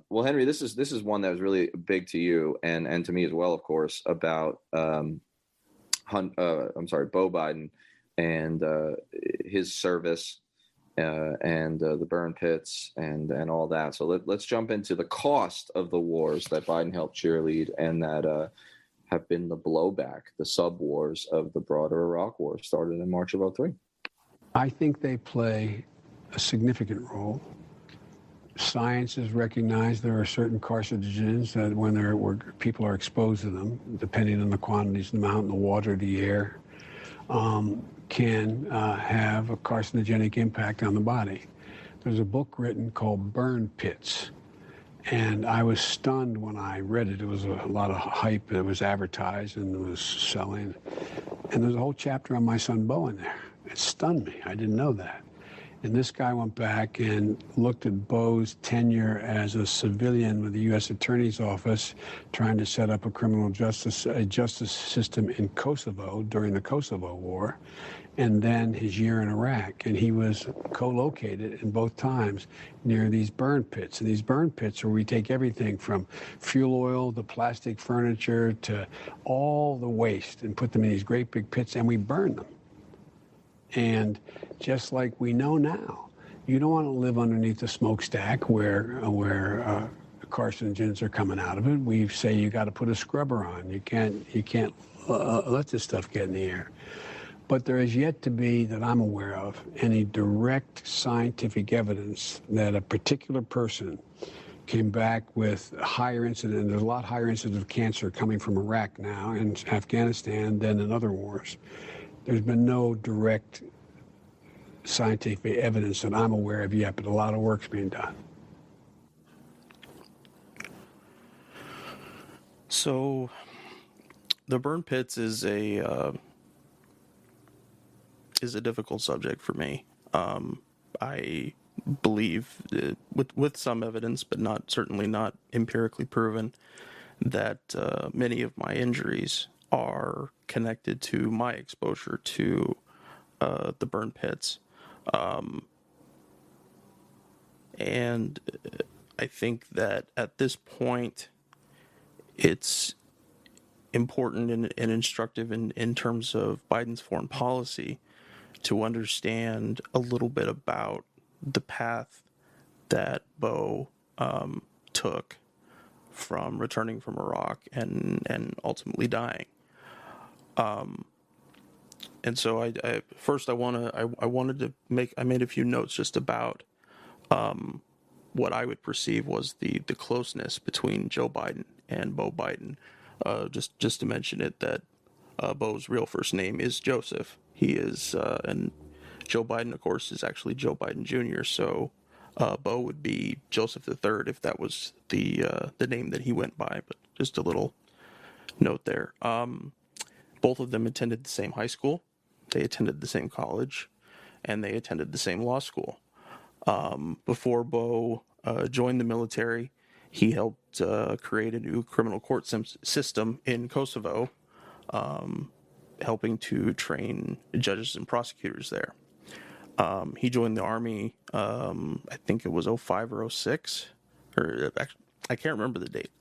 Well, Henry, this is one that was really big to you and to me as well, of course, about Bo Biden and his service and the burn pits and all that. So let's jump into the cost of the wars that Biden helped cheerlead and that have been the blowback, the sub-wars of the broader Iraq war started in March of 2003. I think they play a significant role. Science has recognized there are certain carcinogens that where people are exposed to them, depending on the quantities, the amount, the water, the air, can have a carcinogenic impact on the body. There's a book written called Burn Pits, and I was stunned when I read it. It was a lot of hype. It was advertised and it was selling. And there's a whole chapter on my son Bo in there. It stunned me. I didn't know that. And this guy went back and looked at Bo's tenure as a civilian with the U.S. Attorney's Office trying to set up a criminal justice system in Kosovo during the Kosovo War, and then his year in Iraq. And he was co-located in both times near these burn pits. And these burn pits are where we take everything from fuel oil to plastic furniture to all the waste and put them in these great big pits, and we burn them. And just like we know now, you don't want to live underneath a smokestack where carcinogens are coming out of it. We say you got to put a scrubber on. You can't let this stuff get in the air. But there is yet to be, that I'm aware of, any direct scientific evidence that a particular person came back with a higher incidence. There's a lot higher incidence of cancer coming from Iraq now and Afghanistan than in other wars. There's been no direct scientific evidence that I'm aware of yet, but a lot of work's being done. So, the burn pits is a is a difficult subject for me. I believe, with some evidence, but certainly not empirically proven, that many of my injuries are connected to my exposure to the burn pits. And I think that at this point, it's important and instructive in terms of Biden's foreign policy to understand a little bit about the path that Bo took from returning from Iraq and ultimately dying. And so I made a few notes just about what I would perceive was the closeness between Joe Biden and Bo Biden. Just to mention it, that Bo's real first name is Joseph. He is, and Joe Biden, of course, is actually Joe Biden Jr. So Bo would be Joseph III if that was the name that he went by. But just a little note there. Both of them attended the same high school. They attended the same college, and they attended the same law school. Before Bo joined the military, he helped create a new criminal court system in Kosovo, helping to train judges and prosecutors there. He joined the Army, I think it was 05 or 06, or I can't remember the date,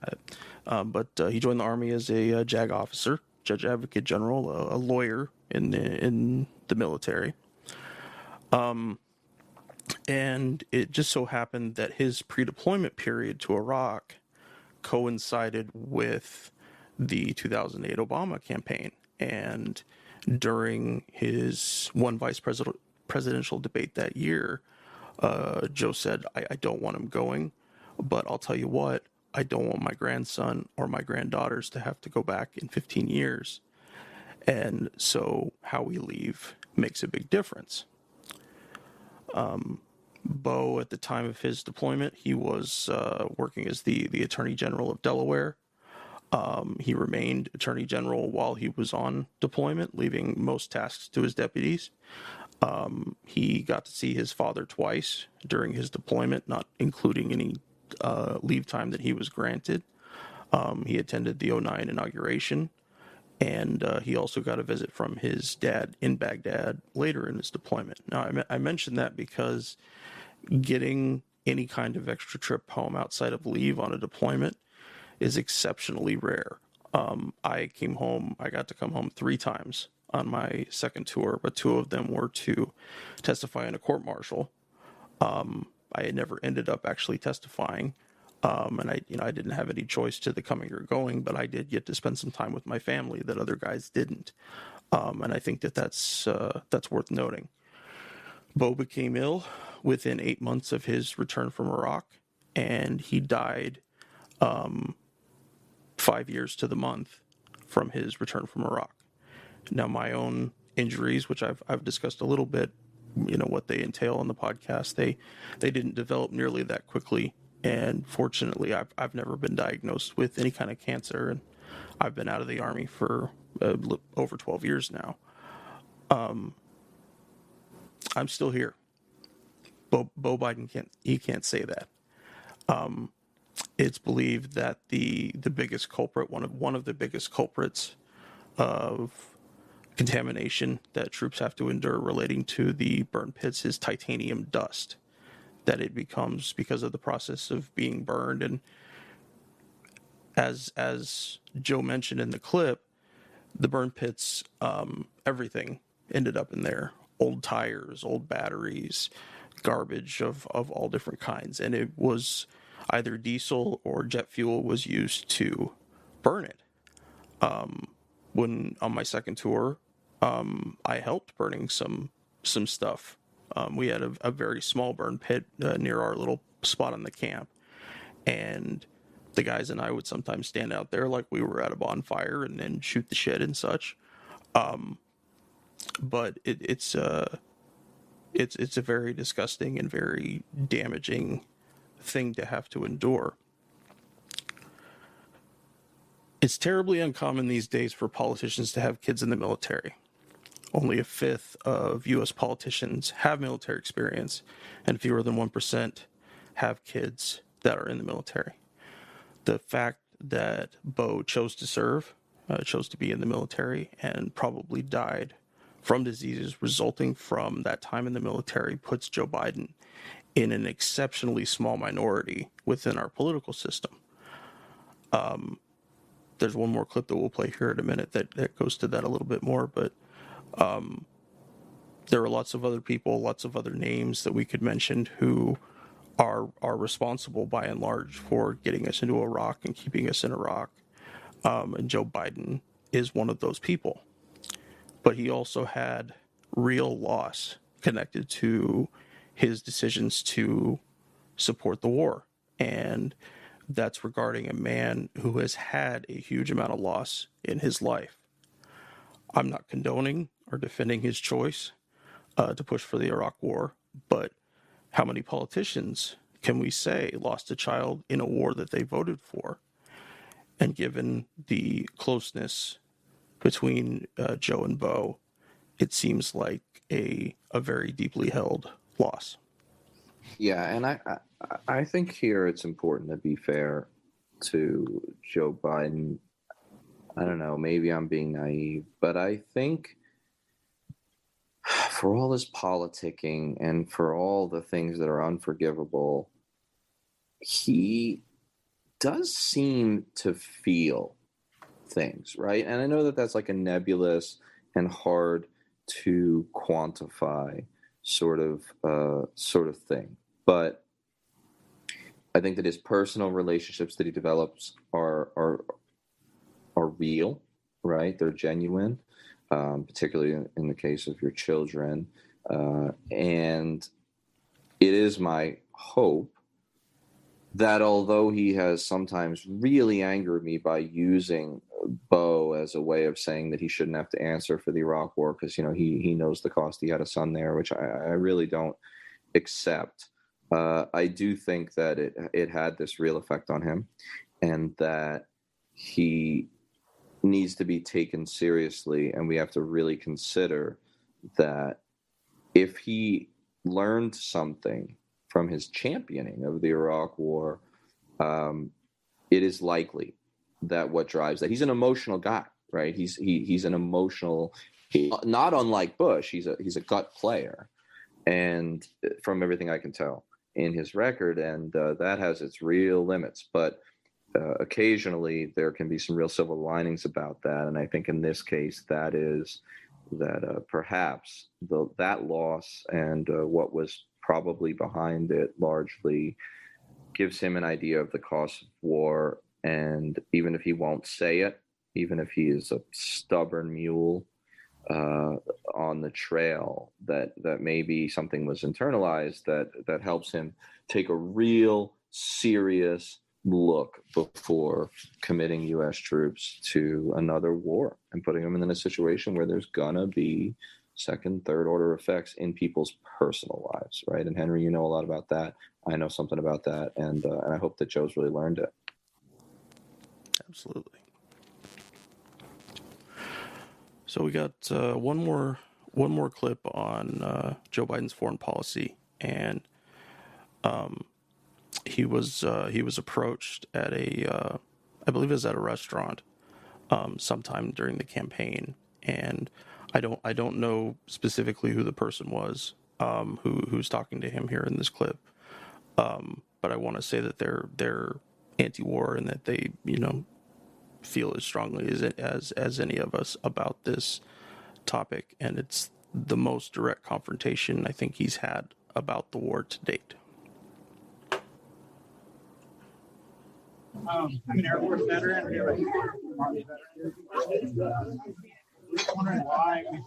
but he joined the Army as a JAG officer, Judge Advocate General, a lawyer in the military. And it just so happened that his pre-deployment period to Iraq coincided with the 2008 Obama campaign. And during his one vice presidential debate that year, Joe said, I don't want him going, but I'll tell you what, I don't want my grandson or my granddaughters to have to go back in 15 years. And so how we leave makes a big difference. Bo, at the time of his deployment, he was working as the Attorney General of Delaware. He remained Attorney General while he was on deployment, leaving most tasks to his deputies. He got to see his father twice during his deployment, not including any leave time that he was granted. He attended the 2009 inauguration, and he also got a visit from his dad in Baghdad later in his deployment. Now, I mentioned that because getting any kind of extra trip home outside of leave on a deployment is exceptionally rare. I got to come home 3 times on my second tour, but 2 of them were to testify in a court-martial. I had never ended up actually testifying, and I didn't have any choice to the coming or going, but I did get to spend some time with my family that other guys didn't, and I think that's worth noting. Bo became ill within 8 months of his return from Iraq, and he died 5 years to the month from his return from Iraq. Now, my own injuries, which I've discussed a little bit, what they entail on the podcast, they didn't develop nearly that quickly, and fortunately, I've never been diagnosed with any kind of cancer, and I've been out of the Army for over 12 years now. I'm still here. Bo Biden can't say that. It's believed that the biggest culprit, one of the biggest culprits of contamination that troops have to endure relating to the burn pits is titanium dust, that it becomes because of the process of being burned. And as Joe mentioned in the clip, the burn pits, everything ended up in there. Old tires, old batteries, garbage of all different kinds. And it was either diesel or jet fuel was used to burn it. When on my second tour, I helped burning some stuff. We had a very small burn pit near our little spot on the camp, and the guys and I would sometimes stand out there like we were at a bonfire and then shoot the shit and such. But it's a very disgusting and very damaging thing to have to endure. It's terribly uncommon these days for politicians to have kids in the military. only a fifth of U.S. politicians have military experience, and fewer than 1% have kids that are in the military. The fact that Bo chose to serve, chose to be in the military, and probably died from diseases resulting from that time in the military puts Joe Biden in an exceptionally small minority within our political system. There's one more clip that we'll play here in a minute that goes to that a little bit more, but there are lots of other people, lots of other names that we could mention who are responsible by and large for getting us into Iraq and keeping us in Iraq. And Joe Biden is one of those people. But he also had real loss connected to his decisions to support the war. And that's regarding a man who has had a huge amount of loss in his life. I'm not condoning or defending his choice to push for the Iraq war, but how many politicians can we say lost a child in a war that they voted for? And given the closeness between Joe and Bo, it seems like a very deeply held loss. Yeah, and I think here it's important to be fair to Joe Biden. I don't know, maybe I'm being naive, but I think for all his politicking and for all the things that are unforgivable, he does seem to feel things, right? And I know that that's like a nebulous and hard to quantify sort of thing, but I think that his personal relationships that he develops are real, right? They're genuine, particularly in the case of your children, and it is my hope that although he has sometimes really angered me by using Bo as a way of saying that he shouldn't have to answer for the Iraq war because, he knows the cost. He had a son there, which I really don't accept. I do think that it had this real effect on him and that he needs to be taken seriously. And we have to really consider that if he learned something from his championing of the Iraq war, it is likely that what drives that. He's an emotional guy, right? He's an emotional, not unlike Bush. He's a gut player, and from everything I can tell in his record, and that has its real limits. But occasionally there can be some real silver linings about that, and I think in this case that is that perhaps that loss and what was probably behind it largely gives him an idea of the cost of war. And even if he won't say it, even if he is a stubborn mule on the trail, that maybe something was internalized that helps him take a real serious look before committing U.S. troops to another war and putting them in a situation where there's gonna be second, third order effects in people's personal lives, right? And Henry, you know a lot about that. I know something about that, and I hope that Joe's really learned it. Absolutely. So we got one more clip on Joe Biden's foreign policy, and he was approached at I believe it was at a restaurant sometime during the campaign, and I don't know specifically who the person was who's talking to him here in this clip, but I want to say that they're anti-war and that they feel as strongly as any of us about this topic, and it's the most direct confrontation I think he's had about the war to date. I'm an Air Force veteran. Army veteran. Wondering why we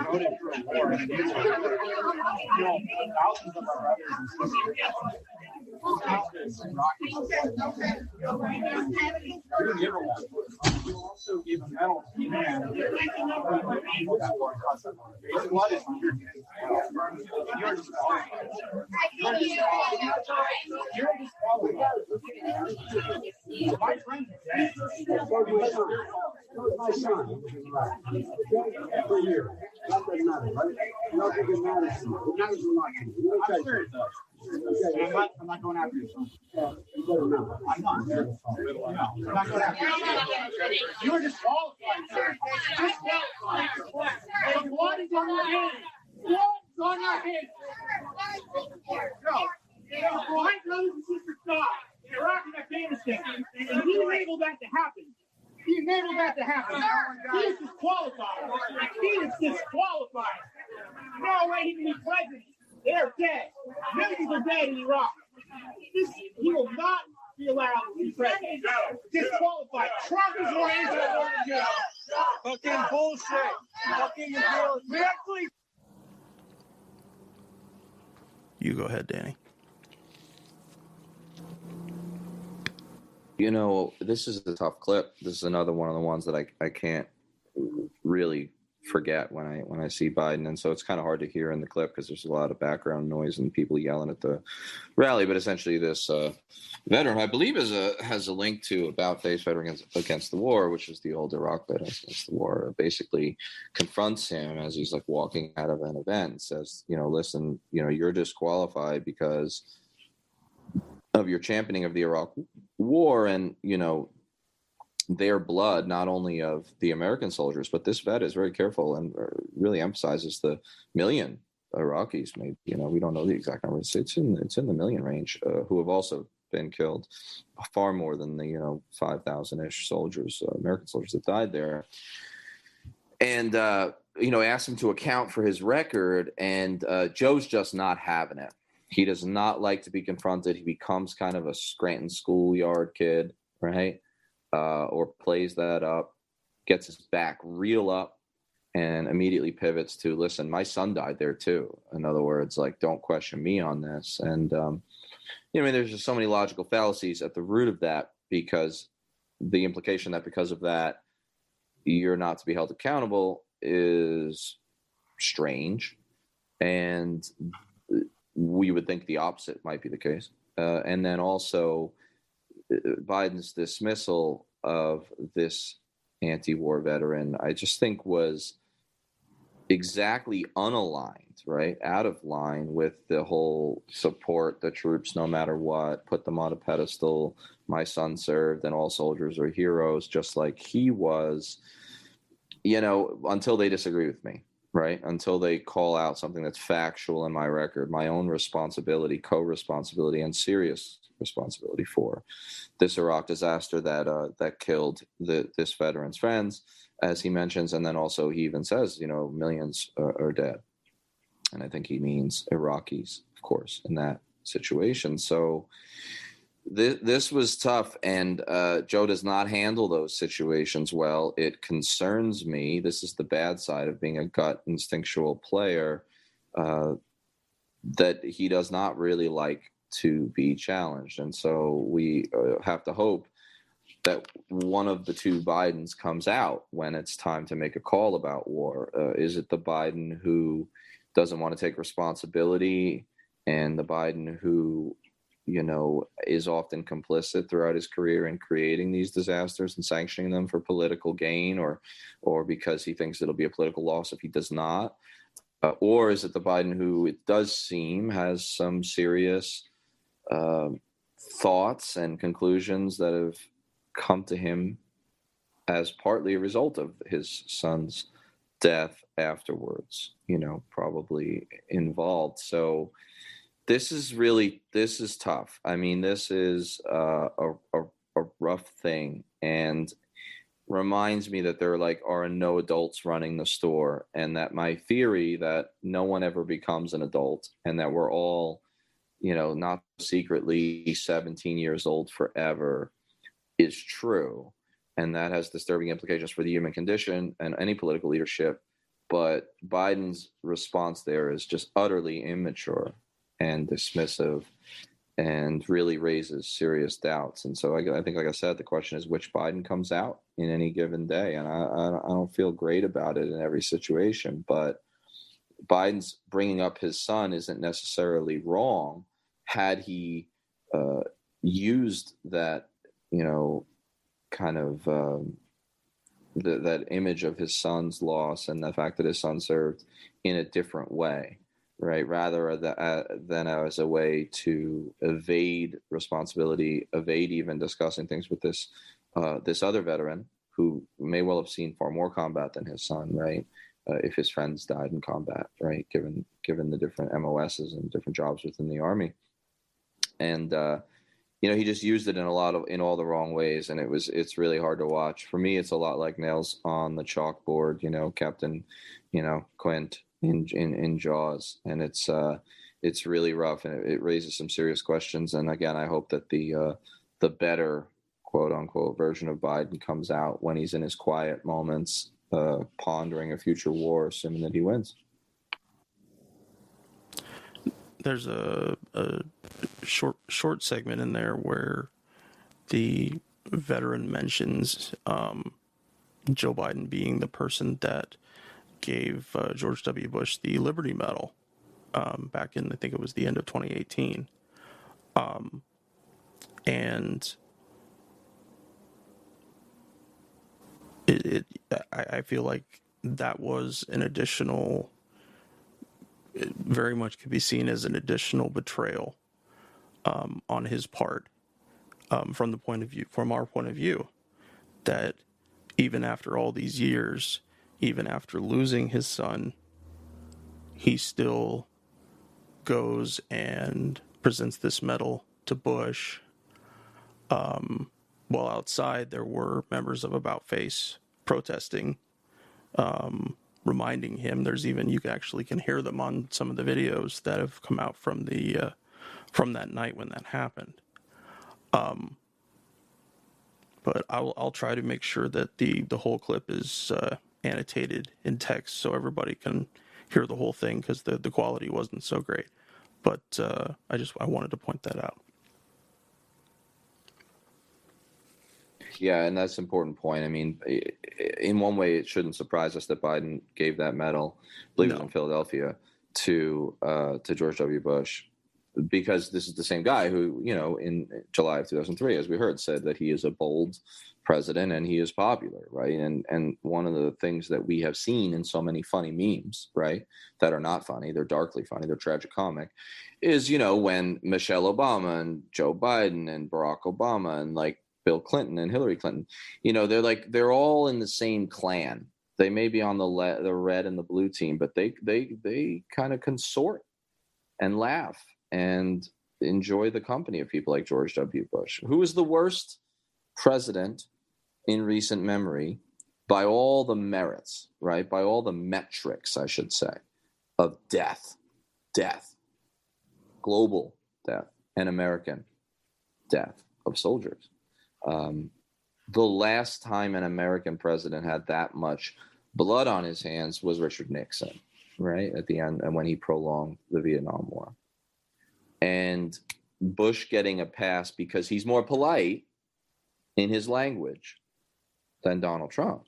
voted for a war. Thousands of our brothers and sisters You also gave a medal to the man people that were concept. Your blood is on your hands. You're disqualified. You're disqualified. My friend is dead. My son. For you. That doesn't matter, right? I don't think it matters to you. It matters a lot to you. I'm sure it does. I'm not going after your son. You better not. I'm not. No, I'm not going after your son. You were disqualified, sir. Disqualified. The blood is on your hands. Blood is on your hands. No. My brothers and sisters died in Iraq and Afghanistan. And he enabled that to happen. He enabled that to happen. He is disqualified. He is disqualified. No way he can be president. They're dead. Millions are dead in Iraq. He will not be allowed to be president. Disqualified. Trump is more anti-American. Fucking bullshit. Fucking bullshit. You go ahead, Danny. You know, this is a tough clip. This is another one of the ones that I can't really forget when I see Biden, and so it's kind of hard to hear in the clip because there's a lot of background noise and people yelling at the rally. But essentially, this veteran, I believe, has a link to About Face Veterans Against the War, which is the old Iraq Veterans Against the War. Basically, confronts him as he's like walking out of an event and says, listen, you're disqualified because of your championing of the Iraq War, and their blood, not only of the American soldiers, but this vet is very careful and really emphasizes the million Iraqis, maybe, we don't know the exact numbers. It's in the million range, who have also been killed, far more than the 5,000-ish soldiers, American soldiers that died there. And asked him to account for his record, and Joe's just not having it. He does not like to be confronted. He becomes kind of a Scranton schoolyard kid, right? Or plays that up, gets his back real up, and immediately pivots to, listen, my son died there too. In other words, like, don't question me on this. And, there's just so many logical fallacies at the root of that, because the implication that because of that, you're not to be held accountable is strange. And we would think the opposite might be the case. And then also Biden's dismissal of this anti-war veteran, I just think was exactly unaligned, right? Out of line with the whole support the troops no matter what, put them on a pedestal. My son served and all soldiers are heroes, just like he was, until they disagree with me. Right? Until they call out something that's factual in my record, my own responsibility, co-responsibility, and serious responsibility for this Iraq disaster that killed this veteran's friends, as he mentions. And then also he even says, millions are dead. And I think he means Iraqis, of course, in that situation. So this was tough, and Joe does not handle those situations well. It concerns me. This is the bad side of being a gut instinctual player, that he does not really like to be challenged. And so we have to hope that one of the two Bidens comes out when it's time to make a call about war. Is it the Biden who doesn't want to take responsibility, and the Biden who is often complicit throughout his career in creating these disasters and sanctioning them for political gain, or because he thinks it'll be a political loss if he does not? Or is it the Biden who, it does seem, has some serious thoughts and conclusions that have come to him as partly a result of his son's death afterwards, probably involved. So this is tough. I mean, this is a rough thing, and reminds me that there are no adults running the store, and that my theory that no one ever becomes an adult, and that we're all, not secretly 17 years old forever, is true. And that has disturbing implications for the human condition and any political leadership. But Biden's response there is just utterly immature and dismissive. and really raises serious doubts. And so I think, like I said, the question is which Biden comes out in any given day. And I don't feel great about it in every situation, but Biden's bringing up his son isn't necessarily wrong had he used that, kind of that image of his son's loss and the fact that his son served in a different way, right? Rather than as a way to evade responsibility, evade even discussing things with this other veteran who may well have seen far more combat than his son, right? If his friends died in combat, right? Given the different MOSs and different jobs within the Army. And, he just used it in all the wrong ways. And it's really hard to watch. For me, it's a lot like nails on the chalkboard, Captain, Quint in Jaws. And it's really rough, and it raises some serious questions. And again, I hope that the better quote unquote version of Biden comes out when he's in his quiet moments, pondering a future war, assuming that he wins. There's a short segment in there where the veteran mentions Joe Biden being the person that gave George W. Bush the Liberty Medal back in, I think it was the end of 2018. And I feel like that was an additional, it very much could be seen as an additional betrayal on his part, from our point of view, that even after all these years, even after losing his son, he still goes and presents this medal to Bush. While outside there were members of About Face protesting, reminding him. You actually can hear them on some of the videos that have come out from that night when that happened. But I'll try to make sure that the whole clip is annotated in text so everybody can hear the whole thing, because the quality wasn't so great. But I wanted to point that out. Yeah, and that's an important point. I mean, in one way, it shouldn't surprise us that Biden gave that medal, I believe it was in Philadelphia, to George W. Bush, because this is the same guy who, in July of 2003, as we heard, said that he is a bold president and he is popular, right? And one of the things that we have seen in so many funny memes, right, that are not funny, they're darkly funny, they're tragicomic, is, when Michelle Obama and Joe Biden and Barack Obama and like Bill Clinton and Hillary Clinton, they're all in the same clan. They may be on the red and the blue team, but they kind of consort and laugh and enjoy the company of people like George W. Bush, who is the worst president in recent memory by all the merits, right? By all the metrics, I should say, of death, global death, and American death of soldiers. The last time an American president had that much blood on his hands was Richard Nixon, right? At the end, and when he prolonged the Vietnam War. And Bush getting a pass because he's more polite in his language than Donald Trump,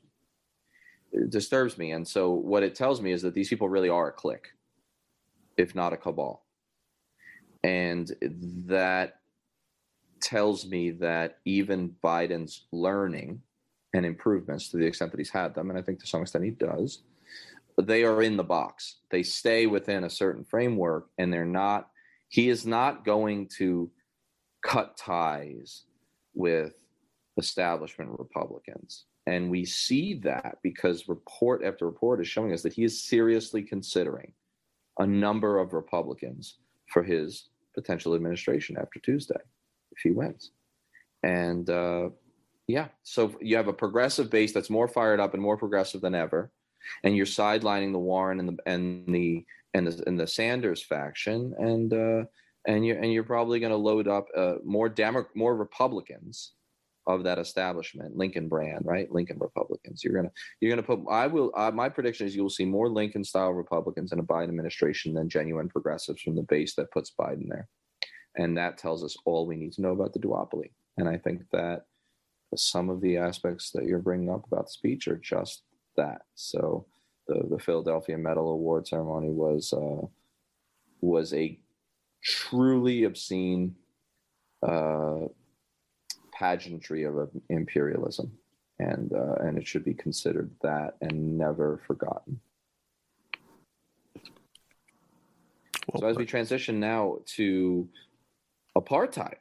it disturbs me. And so what it tells me is that these people really are a clique, if not a cabal. And that tells me that even Biden's learning and improvements, to the extent that he's had them, and I think to some extent he does, they are in the box. They stay within a certain framework, and he is not going to cut ties with establishment Republicans. And we see that because report after report is showing us that he is seriously considering a number of Republicans for his potential administration after Tuesday, if he wins. And so you have a progressive base that's more fired up and more progressive than ever, and you're sidelining the Warren and the Sanders faction, and you're probably going to load up more Republicans of that establishment, Lincoln brand, right? Lincoln Republicans. You're gonna put. My prediction is you will see more Lincoln style Republicans in a Biden administration than genuine progressives from the base that puts Biden there. And that tells us all we need to know about the duopoly. And I think that some of the aspects that you're bringing up about the speech are just that. So the Philadelphia Medal Award ceremony was a truly obscene pageantry of imperialism, and it should be considered that and never forgotten. Well, so as we transition now to apartheid,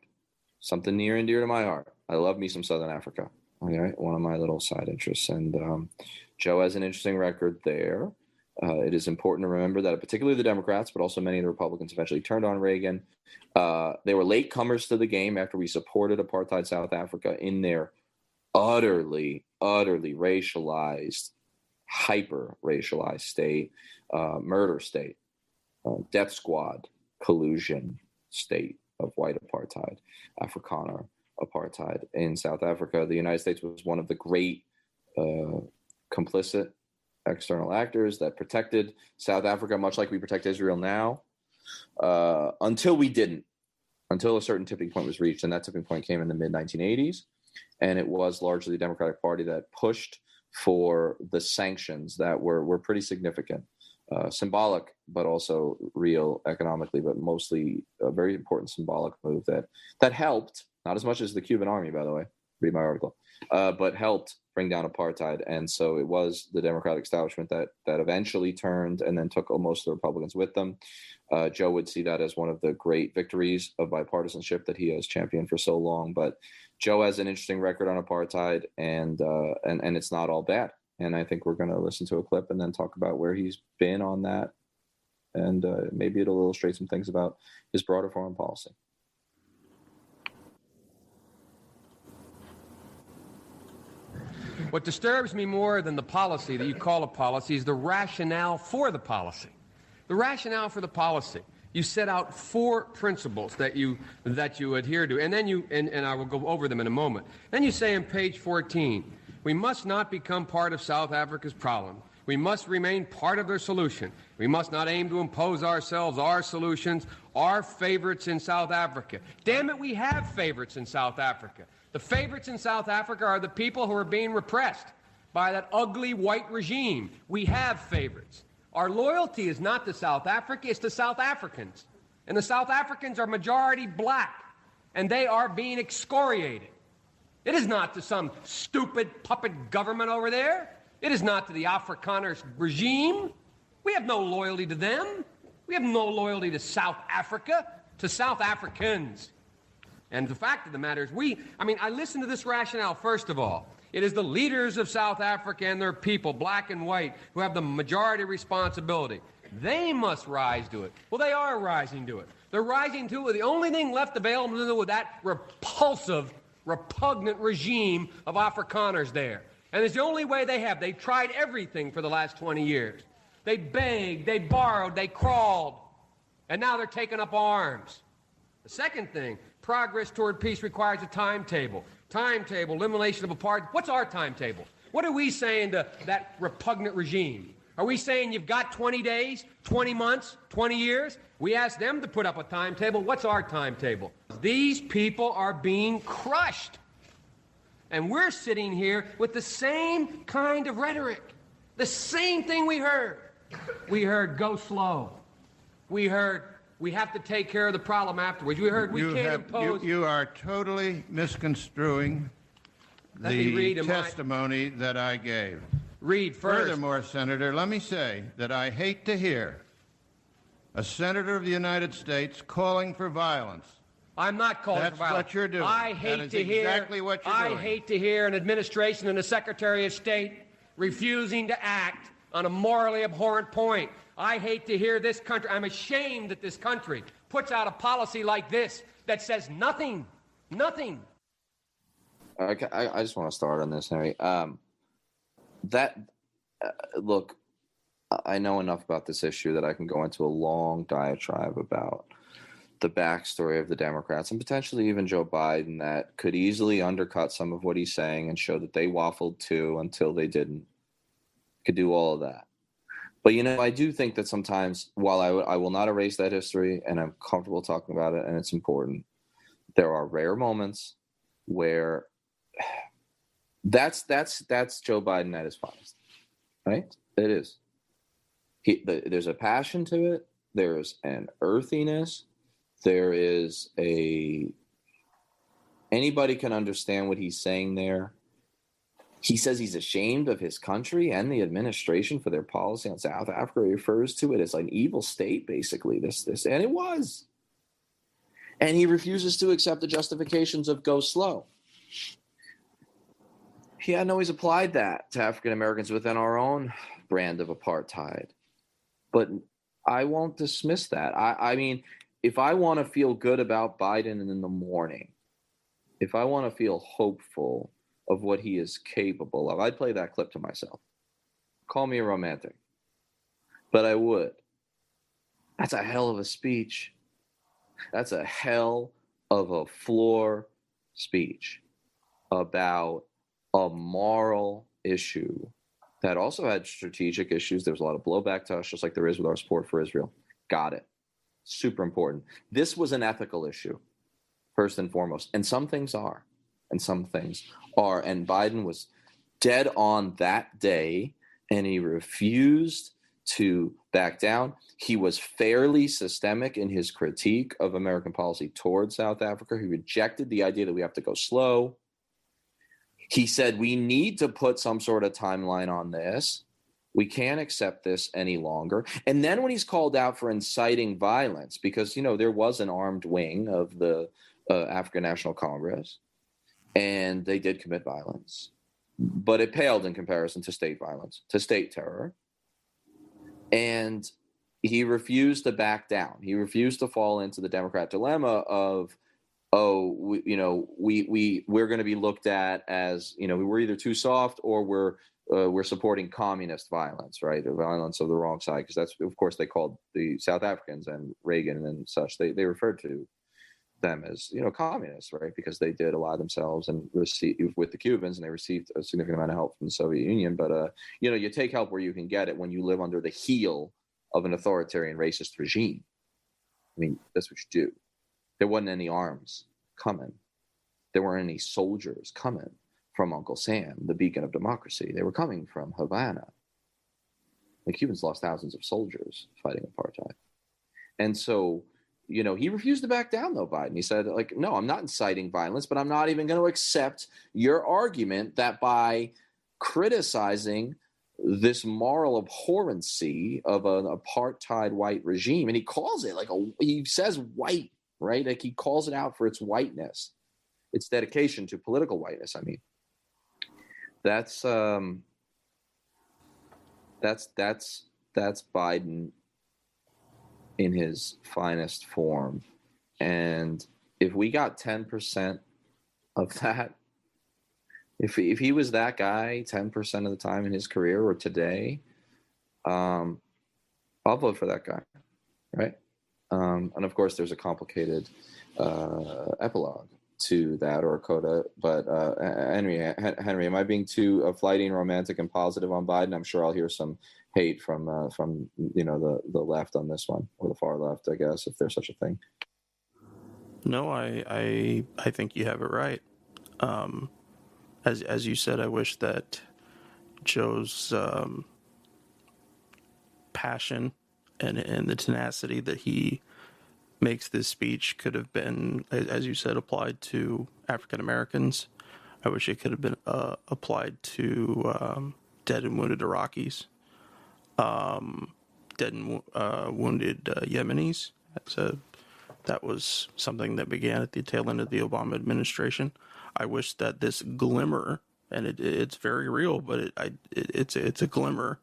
something near and dear to my heart. I love me some Southern Africa. Okay, one of my little side interests, and Joe has an interesting record there. It is important to remember that particularly the Democrats, but also many of the Republicans eventually turned on Reagan. They were latecomers to the game after we supported apartheid South Africa in their utterly racialized, hyper-racialized state, murder state, death squad collusion state of white apartheid, Afrikaner apartheid in South Africa. The United States was one of the great complicit external actors that protected South Africa, much like we protect Israel now, until a certain tipping point was reached. And that tipping point came in the mid-1980s. And it was largely the Democratic Party that pushed for the sanctions that were pretty significant, symbolic, but also real economically, but mostly a very important symbolic move that helped, not as much as the Cuban army, by the way, read my article, but helped bring down apartheid. And so it was the Democratic establishment that eventually turned and then took most of the Republicans with them. Joe would see that as one of the great victories of bipartisanship that he has championed for so long. But Joe has an interesting record on apartheid, and it's not all bad. And I think we're going to listen to a clip and then talk about where he's been on that. And maybe it'll illustrate some things about his broader foreign policy. What disturbs me more than the policy that you call a policy is the rationale for the policy. The rationale for the policy. You set out 4 principles that you adhere to, and then and I will go over them in a moment. Then you say on page 14, we must not become part of South Africa's problem. We must remain part of their solution. We must not aim to impose ourselves, our solutions, our favorites in South Africa. Damn it, we have favorites in South Africa. The favorites in South Africa are the people who are being repressed by that ugly white regime. We have favorites. Our loyalty is not to South Africa, it's to South Africans. And the South Africans are majority black, and they are being excoriated. It is not to some stupid puppet government over there. It is not to the Afrikaner regime. We have no loyalty to them. We have no loyalty to South Africa, to South Africans. And the fact of the matter is I listen to this rationale, first of all. It is the leaders of South Africa and their people, black and white, who have the majority responsibility. They must rise to it. Well, they are rising to it. They're rising to it. The only thing left available to do with that repulsive, repugnant regime of Afrikaners there. And it's the only way they have. They've tried everything for the last 20 years. They begged, they borrowed, they crawled, and now they're taking up arms. The second thing, progress toward peace requires a timetable. Timetable, elimination of apartheid. What's our timetable? What are we saying to that repugnant regime? Are we saying you've got 20 days, 20 months, 20 years? We ask them to put up a timetable. What's our timetable? These people are being crushed. And we're sitting here with the same kind of rhetoric. The same thing we heard. We heard go slow. We heard we have to take care of the problem afterwards. We heard we can't impose. You are totally misconstruing the testimony that I gave. Read first. Furthermore, Senator, let me say that I hate to hear a senator of the United States calling for violence. I'm not calling for violence. That's what you're doing. I hate to hear exactly what you're doing. I hate to hear an administration and a Secretary of State refusing to act on a morally abhorrent point. I hate to hear this country. I'm ashamed that this country puts out a policy like this that says nothing. Nothing. Okay, I just want to start on this, Henry. Look, I know enough about this issue that I can go into a long diatribe about the backstory of the Democrats and potentially even Joe Biden that could easily undercut some of what he's saying and show that they waffled too until they didn't. Could do all of that. But, I do think that sometimes, while I will not erase that history, and I'm comfortable talking about it, and it's important, there are rare moments where that's Joe Biden at his finest, right? It is. There's a passion to it. There's an earthiness. There is anybody can understand what he's saying there. He says he's ashamed of his country and the administration for their policy on South Africa. He refers to it as an evil state, basically, this, and it was. And he refuses to accept the justifications of go slow. He hadn't always applied that to African Americans within our own brand of apartheid. But I won't dismiss that. I mean, if I want to feel good about Biden in the morning, if I want to feel hopeful of what he is capable of, I'd play that clip to myself. Call me a romantic, but I would. That's a hell of a speech. That's a hell of a floor speech about a moral issue that also had strategic issues. There was a lot of blowback to us, just like there is with our support for Israel. Got it. Super important. This was an ethical issue, first and foremost. And some things are, and some things are. And Biden was dead on that day, and he refused to back down. He was fairly systemic in his critique of American policy towards South Africa. He rejected the idea that we have to go slow. He said, we need to put some sort of timeline on this. We can't accept this any longer. And then when he's called out for inciting violence, because, there was an armed wing of the African National Congress, and they did commit violence, but it paled in comparison to state violence, to state terror. And he refused to back down. He refused to fall into the Democrat dilemma of, we're going to be looked at as, we're either too soft or we're supporting communist violence, right? The violence of the wrong side, because that's, of course, they called the South Africans and Reagan and such. They referred to them as, communists, right? Because they did ally themselves and receive with the Cubans, and they received a significant amount of help from the Soviet Union. But, you take help where you can get it when you live under the heel of an authoritarian racist regime. I mean, that's what you do. There wasn't any arms coming. There weren't any soldiers coming from Uncle Sam, the beacon of democracy. They were coming from Havana. The Cubans lost thousands of soldiers fighting apartheid. And so, he refused to back down, though, Biden. He said, no, I'm not inciting violence, but I'm not even going to accept your argument that by criticizing this moral abhorrency of an apartheid white regime, and he calls it he says white, right? Like he calls it out for its whiteness, its dedication to political whiteness. I mean, that's Biden in his finest form. And if we got 10% of that, if he was that guy 10% of the time in his career or today, I'll vote for that guy, right? And of course, there's a complicated epilogue to that, or a coda. But Henry, am I being too flighty and romantic and positive on Biden? I'm sure I'll hear some hate from the left on this one, or the far left, I guess, if there's such a thing. No, I think you have it right. As you said, I wish that Joe's passion and the tenacity that he makes this speech could have been, as you said, applied to African Americans. I wish it could have been applied to dead and wounded Iraqis, dead and wounded Yemenis. That was something that began at the tail end of the Obama administration. I wish that this glimmer, and it's very real, but it's a glimmer,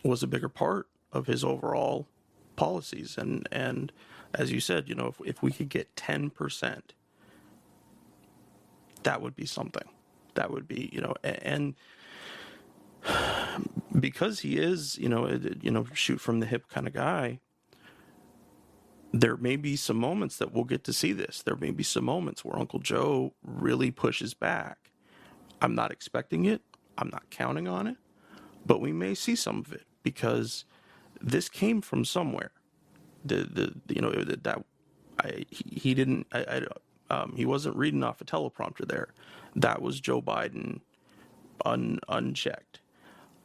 was a bigger part of his overall policies. And as you said, if we could get 10%, that would be something. That would be, and because he is, shoot from the hip kind of guy, there may be some moments that we'll get to see this. There may be some moments where Uncle Joe really pushes back. I'm not expecting it. I'm not counting on it, but we may see some of it because this came from somewhere. He didn't he wasn't reading off a teleprompter there. That was Joe Biden unchecked.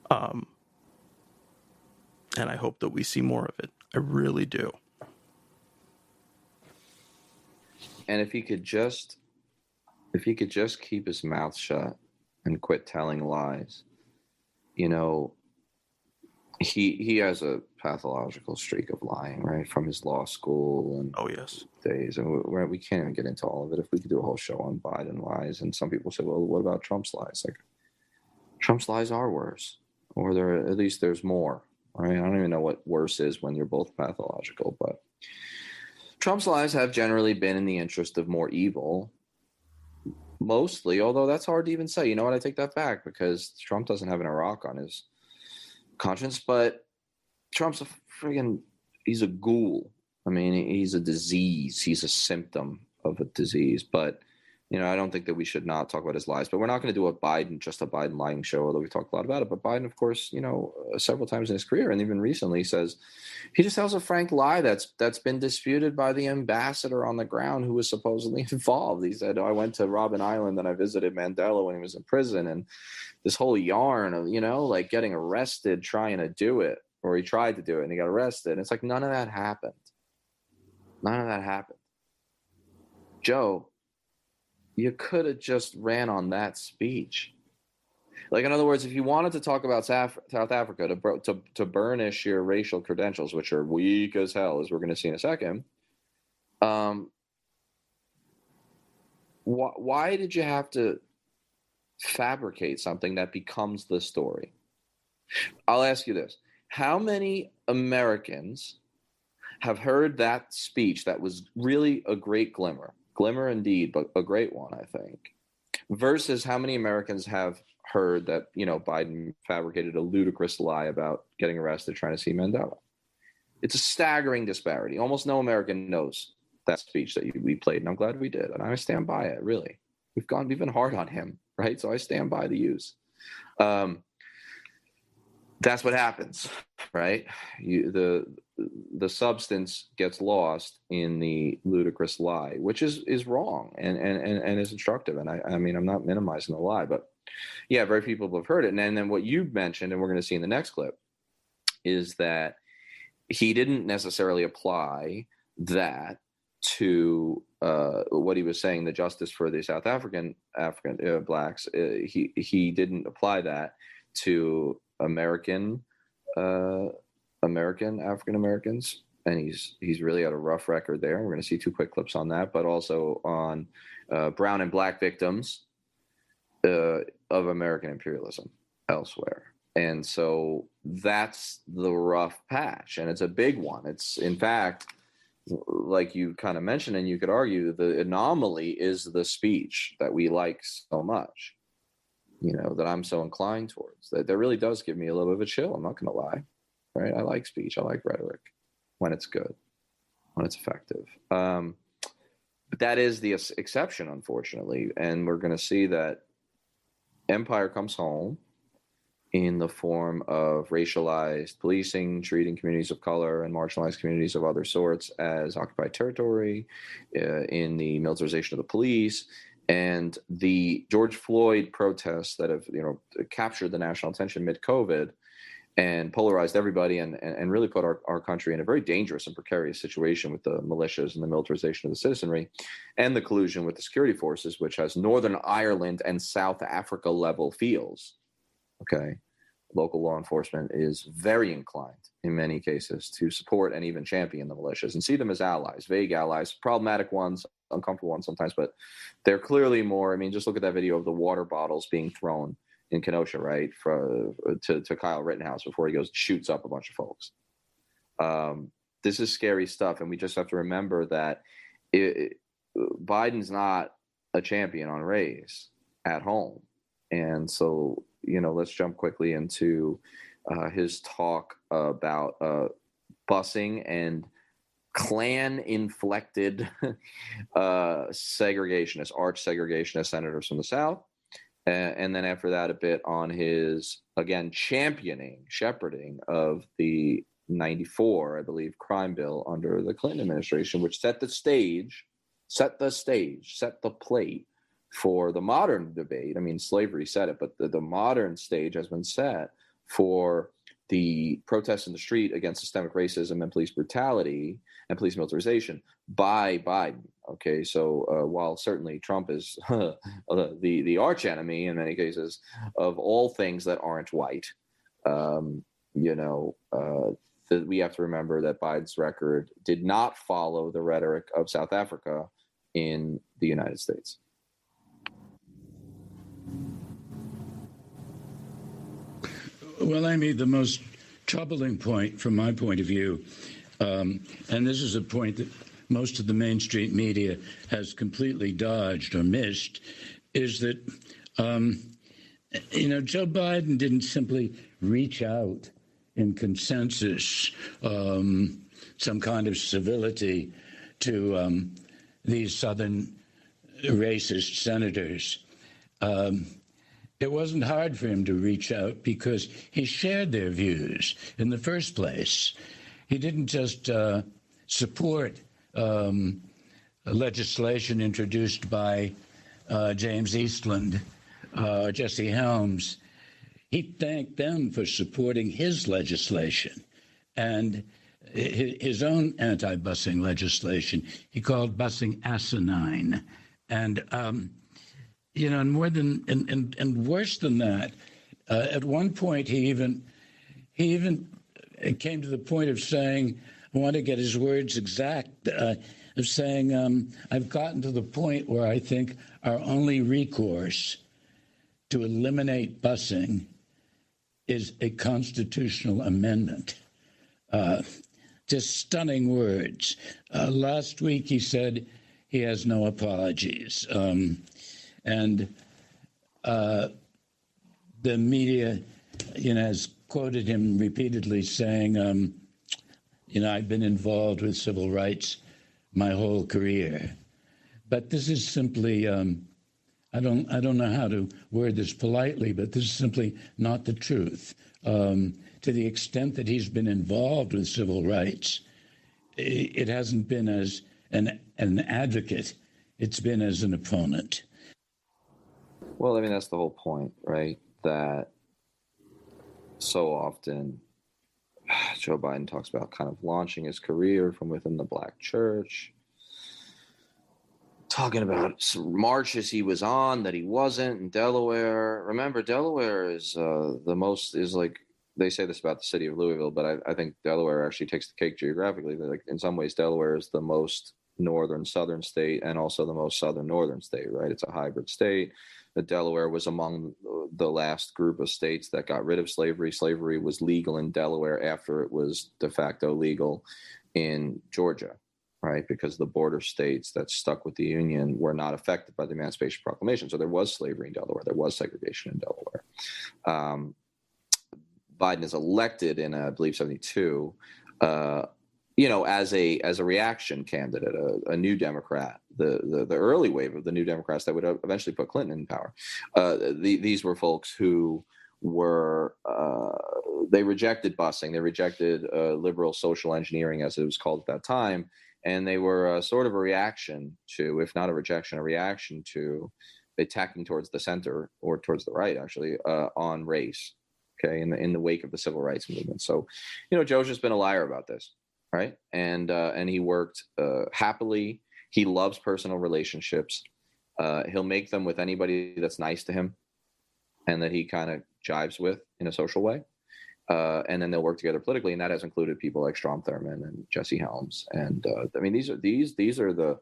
And I hope that we see more of it. I really do. And if he could just keep his mouth shut and quit telling lies, you know, he has a pathological streak of lying, right, from his law school and days, and we can't even get into all of it. If we could do a whole show on Biden lies, and some people say, well, what about Trump's lies? Like, Trump's lies are worse, or there's more, right? I don't even know what worse is when you're both pathological, but Trump's lies have generally been in the interest of more evil, mostly, although that's hard to even say. You know what? I take that back, because Trump doesn't have an Iraq on his conscience, but Trump's he's a ghoul. I mean, he's a disease. He's a symptom of a disease. But, you know, I don't think that we should not talk about his lies. But we're not going to do just a Biden lying show, although we talked a lot about it. But Biden, of course, you know, several times in his career, and even recently, says he just tells a frank lie that's been disputed by the ambassador on the ground who was supposedly involved. He said, I went to Robben Island and I visited Mandela when he was in prison, and this whole yarn of, you know, like getting arrested trying to do it, or he tried to do it and he got arrested. And it's like, none of that happened. None of that happened. Joe, you could have just ran on that speech. Like, in other words, if you wanted to talk about South Africa to burnish your racial credentials, which are weak as hell, as we're going to see in a second, why did you have to fabricate something that becomes the story? I'll ask you this. How many Americans have heard that speech that was really a great glimmer indeed, but a great one, I think, versus how many Americans have heard that, you know, Biden fabricated a ludicrous lie about getting arrested trying to see Mandela? It's a staggering disparity. Almost no American knows that speech that we played, and I'm glad we did, and I stand by it, really. We've been hard on him, right? So I stand by the use. That's what happens, right? The substance gets lost in the ludicrous lie, which is wrong and is instructive. And I mean, I'm not minimizing the lie, but yeah, very few people have heard it. And then what you mentioned, and we're going to see in the next clip, is that he didn't necessarily apply that to what he was saying, the justice for the South African blacks. He didn't apply that to American African Americans, and he's really had a rough record there. We're going to see two quick clips on that, but also on brown and black victims of American imperialism elsewhere. And so that's the rough patch, and it's a big one. It's, in fact, like you kind of mentioned, and you could argue, the anomaly is the speech that we like so much, you know, that I'm so inclined towards. That really does give me a little bit of a chill. I'm not going to lie, right? I like speech. I like rhetoric when it's good, when it's effective. But that is the exception, unfortunately. And we're going to see that empire comes home in the form of racialized policing, treating communities of color and marginalized communities of other sorts as occupied territory, in the militarization of the police, and the George Floyd protests that have, you know, captured the national attention mid-COVID and polarized everybody, and really put our country in a very dangerous and precarious situation with the militias and the militarization of the citizenry and the collusion with the security forces, which has Northern Ireland and South Africa level feels. Okay. Local law enforcement is very inclined in many cases to support and even champion the militias and see them as allies, vague allies, problematic ones, uncomfortable ones sometimes, but they're clearly more. I mean, just look at that video of the water bottles being thrown in Kenosha, right, to Kyle Rittenhouse before he goes shoots up a bunch of folks. This is scary stuff, and we just have to remember that Biden's not a champion on race at home. And so, you know, let's jump quickly into his talk about busing and Klan-inflected segregationists, arch segregationist senators from the South, And then after that, a bit on his, again, shepherding of the 94, I believe, crime bill under the Clinton administration, which set the plate for the modern debate. I mean, slavery set it, but the modern stage has been set for the protests in the street against systemic racism and police brutality and police militarization by Biden. Okay, so while certainly Trump is the arch enemy in many cases of all things that aren't white, we have to remember that Biden's record did not follow the rhetoric of South Africa in the United States. Well, Amy, the most troubling point from my point of view, and this is a point that most of the mainstream media has completely dodged or missed, is that, Joe Biden didn't simply reach out in consensus, some kind of civility to these Southern racist senators. It wasn't hard for him to reach out because he shared their views in the first place. He didn't just support legislation introduced by James Eastland or Jesse Helms. He thanked them for supporting his legislation and his own anti-busing legislation. He called busing asinine. And and more than and worse than that, at one point he even came to the point of saying, I want to get his words exact, of saying, I've gotten to the point where I think our only recourse to eliminate busing is a constitutional amendment. Just stunning words. Last week he said he has no apologies. And the media, has quoted him repeatedly saying, I've been involved with civil rights my whole career. But this is simply, I don't know how to word this politely, but this is simply not the truth. To the extent that he's been involved with civil rights, it hasn't been as an advocate, it's been as an opponent. Well, I mean, that's the whole point, right? That so often Joe Biden talks about kind of launching his career from within the Black church, talking about some marches he was on that he wasn't in Delaware. Remember, Delaware is like, they say this about the city of Louisville, but I think Delaware actually takes the cake geographically. Like, in some ways, Delaware is the most northern southern state and also the most southern northern state, right? It's a hybrid state. Delaware was among the last group of states that got rid of slavery. Slavery was legal in Delaware after it was de facto legal in Georgia, right? Because the border states that stuck with the Union were not affected by the Emancipation Proclamation. So there was slavery in Delaware. There was segregation in Delaware. Biden is elected in, I believe, 72, as a reaction candidate, a new Democrat, the early wave of the new Democrats that would eventually put Clinton in power. These were folks who were, they rejected busing, they rejected liberal social engineering, as it was called at that time, and they were sort of a reaction to, if not a rejection, a reaction to attacking towards the center, or towards the right, actually, on race, okay, in the wake of the civil rights movement. So, Joe's just been a liar about this. Right. And he worked happily. He loves personal relationships. He'll make them with anybody that's nice to him and that he kind of jives with in a social way. And then they'll work together politically. And that has included people like Strom Thurmond and Jesse Helms. And I mean, these are the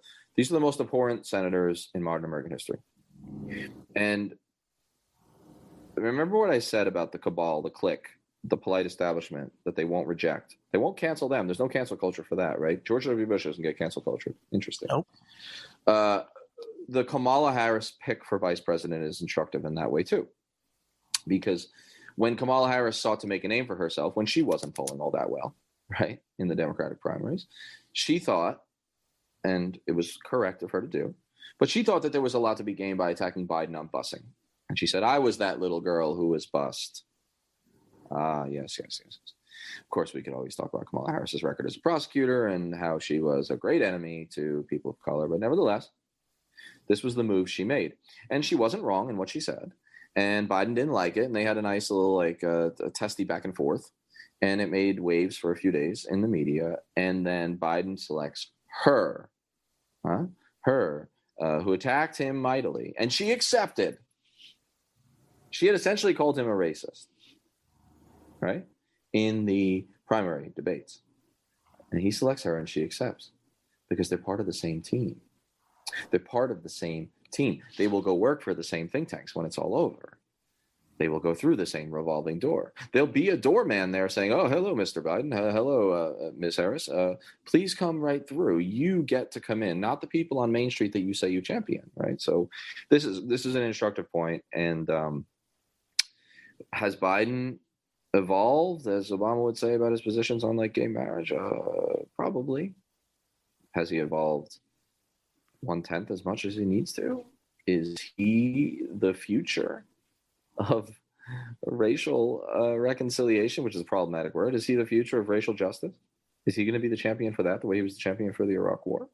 most important senators in modern American history. And remember what I said about the cabal, the clique, the polite establishment that they won't reject. They won't cancel them. There's no cancel culture for that, right? George W. Bush doesn't get cancel culture. Interesting. Nope. The Kamala Harris pick for vice president is instructive in that way too. Because when Kamala Harris sought to make a name for herself, when she wasn't polling all that well, right, in the Democratic primaries, she thought, and it was correct of her to do, but she thought that there was a lot to be gained by attacking Biden on busing. And she said, I was that little girl who was bussed. Yes. Of course, we could always talk about Kamala Harris's record as a prosecutor and how she was a great enemy to people of color. But nevertheless, this was the move she made. And she wasn't wrong in what she said. And Biden didn't like it. And they had a nice little a testy back and forth. And it made waves for a few days in the media. And then Biden selects her, who attacked him mightily. And she accepted. She had essentially called him a racist, right, in the primary debates. And he selects her and she accepts because they're part of the same team. They're part of the same team. They will go work for the same think tanks when it's all over. They will go through the same revolving door. There'll be a doorman there saying, oh, hello, Mr. Biden. Hello, Ms. Harris. Please come right through. You get to come in, not the people on Main Street that you say you champion, right? So this is an instructive point. And has Biden evolved, as Obama would say, about his positions on gay marriage? Probably. Has he evolved 1/10 as much as he needs to? Is he the future of racial reconciliation, which is a problematic word? Is he the future of racial justice? Is he going to be the champion for that the way he was the champion for the Iraq War?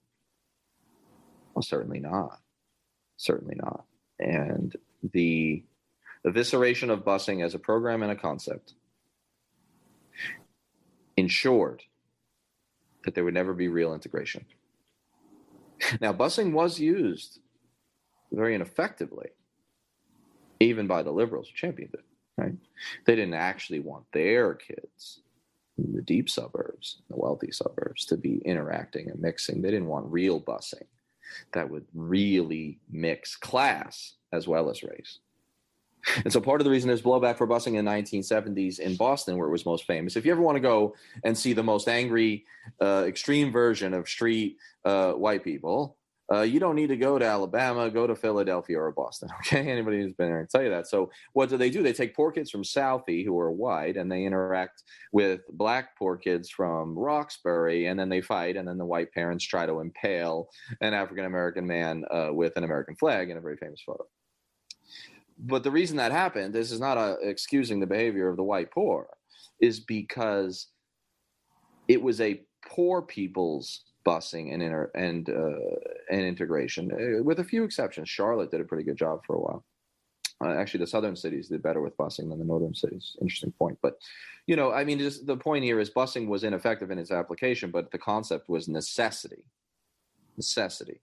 Well, certainly not. Certainly not. And the evisceration of busing as a program and a concept ensured that there would never be real integration. Now, busing was used very ineffectively, even by the liberals who championed it, right? They didn't actually want their kids in the deep suburbs, the wealthy suburbs, to be interacting and mixing. They didn't want real busing that would really mix class as well as race. And so part of the reason there's blowback for busing in the 1970s in Boston, where it was most famous, if you ever want to go and see the most angry, extreme version of street white people, you don't need to go to Alabama, go to Philadelphia or Boston, okay? Anybody who's been there can tell you that. So what do? They take poor kids from Southie who are white, and they interact with black poor kids from Roxbury, and then they fight, and then the white parents try to impale an African-American man with an American flag in a very famous photo. But the reason that happened, this is not excusing the behavior of the white poor, is because it was a poor people's busing and integration, with a few exceptions. Charlotte did a pretty good job for a while. Actually, the southern cities did better with busing than the northern cities. Interesting point. But, just the point here is busing was ineffective in its application, but the concept was necessity. Necessity.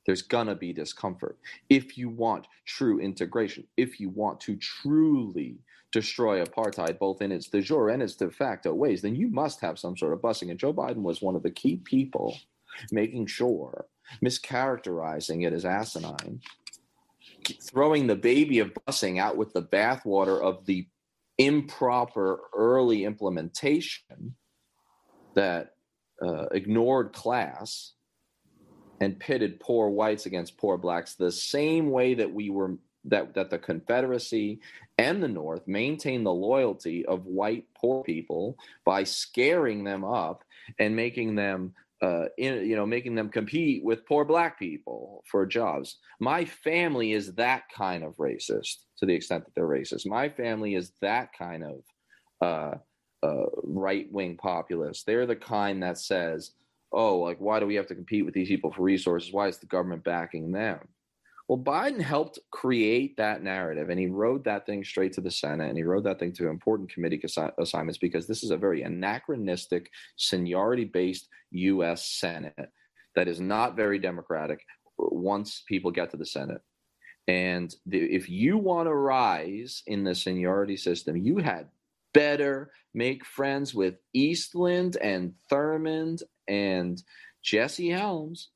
There's going to be discomfort. If you want true integration, if you want to truly destroy apartheid, both in its de jure and its de facto ways, then you must have some sort of busing. And Joe Biden was one of the key people making sure, mischaracterizing it as asinine, throwing the baby of busing out with the bathwater of the improper early implementation that ignored class and pitted poor whites against poor blacks, the same way that that the Confederacy and the North maintained the loyalty of white poor people by scaring them up and making them compete with poor black people for jobs. My family is that kind of racist, to the extent that they're racist. My family is that kind of right-wing populist. They're the kind that says, oh, why do we have to compete with these people for resources? Why is the government backing them? Well, Biden helped create that narrative, and he rode that thing straight to the Senate, and he rode that thing to important committee assignments, because this is a very anachronistic, seniority-based U.S. Senate that is not very democratic once people get to the Senate. And if you want to rise in the seniority system, you had better make friends with Eastland and Thurmond and Jesse Helms,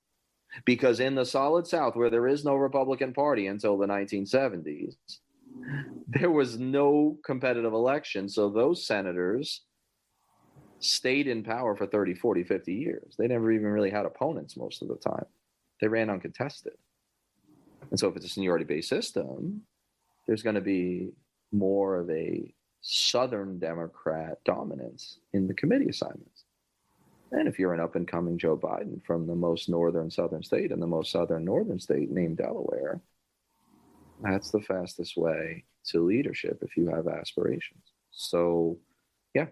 because in the solid South, where there is no Republican Party until the 1970s, there was no competitive election. So those senators stayed in power for 30, 40, 50 years. They never even really had opponents most of the time. They ran uncontested. And so if it's a seniority-based system, there's going to be more of a Southern Democrat dominance in the committee assignments. And if you're an up-and-coming Joe Biden from the most northern southern state and the most southern northern state named Delaware, That's the fastest way to leadership if you have aspirations. So, yeah,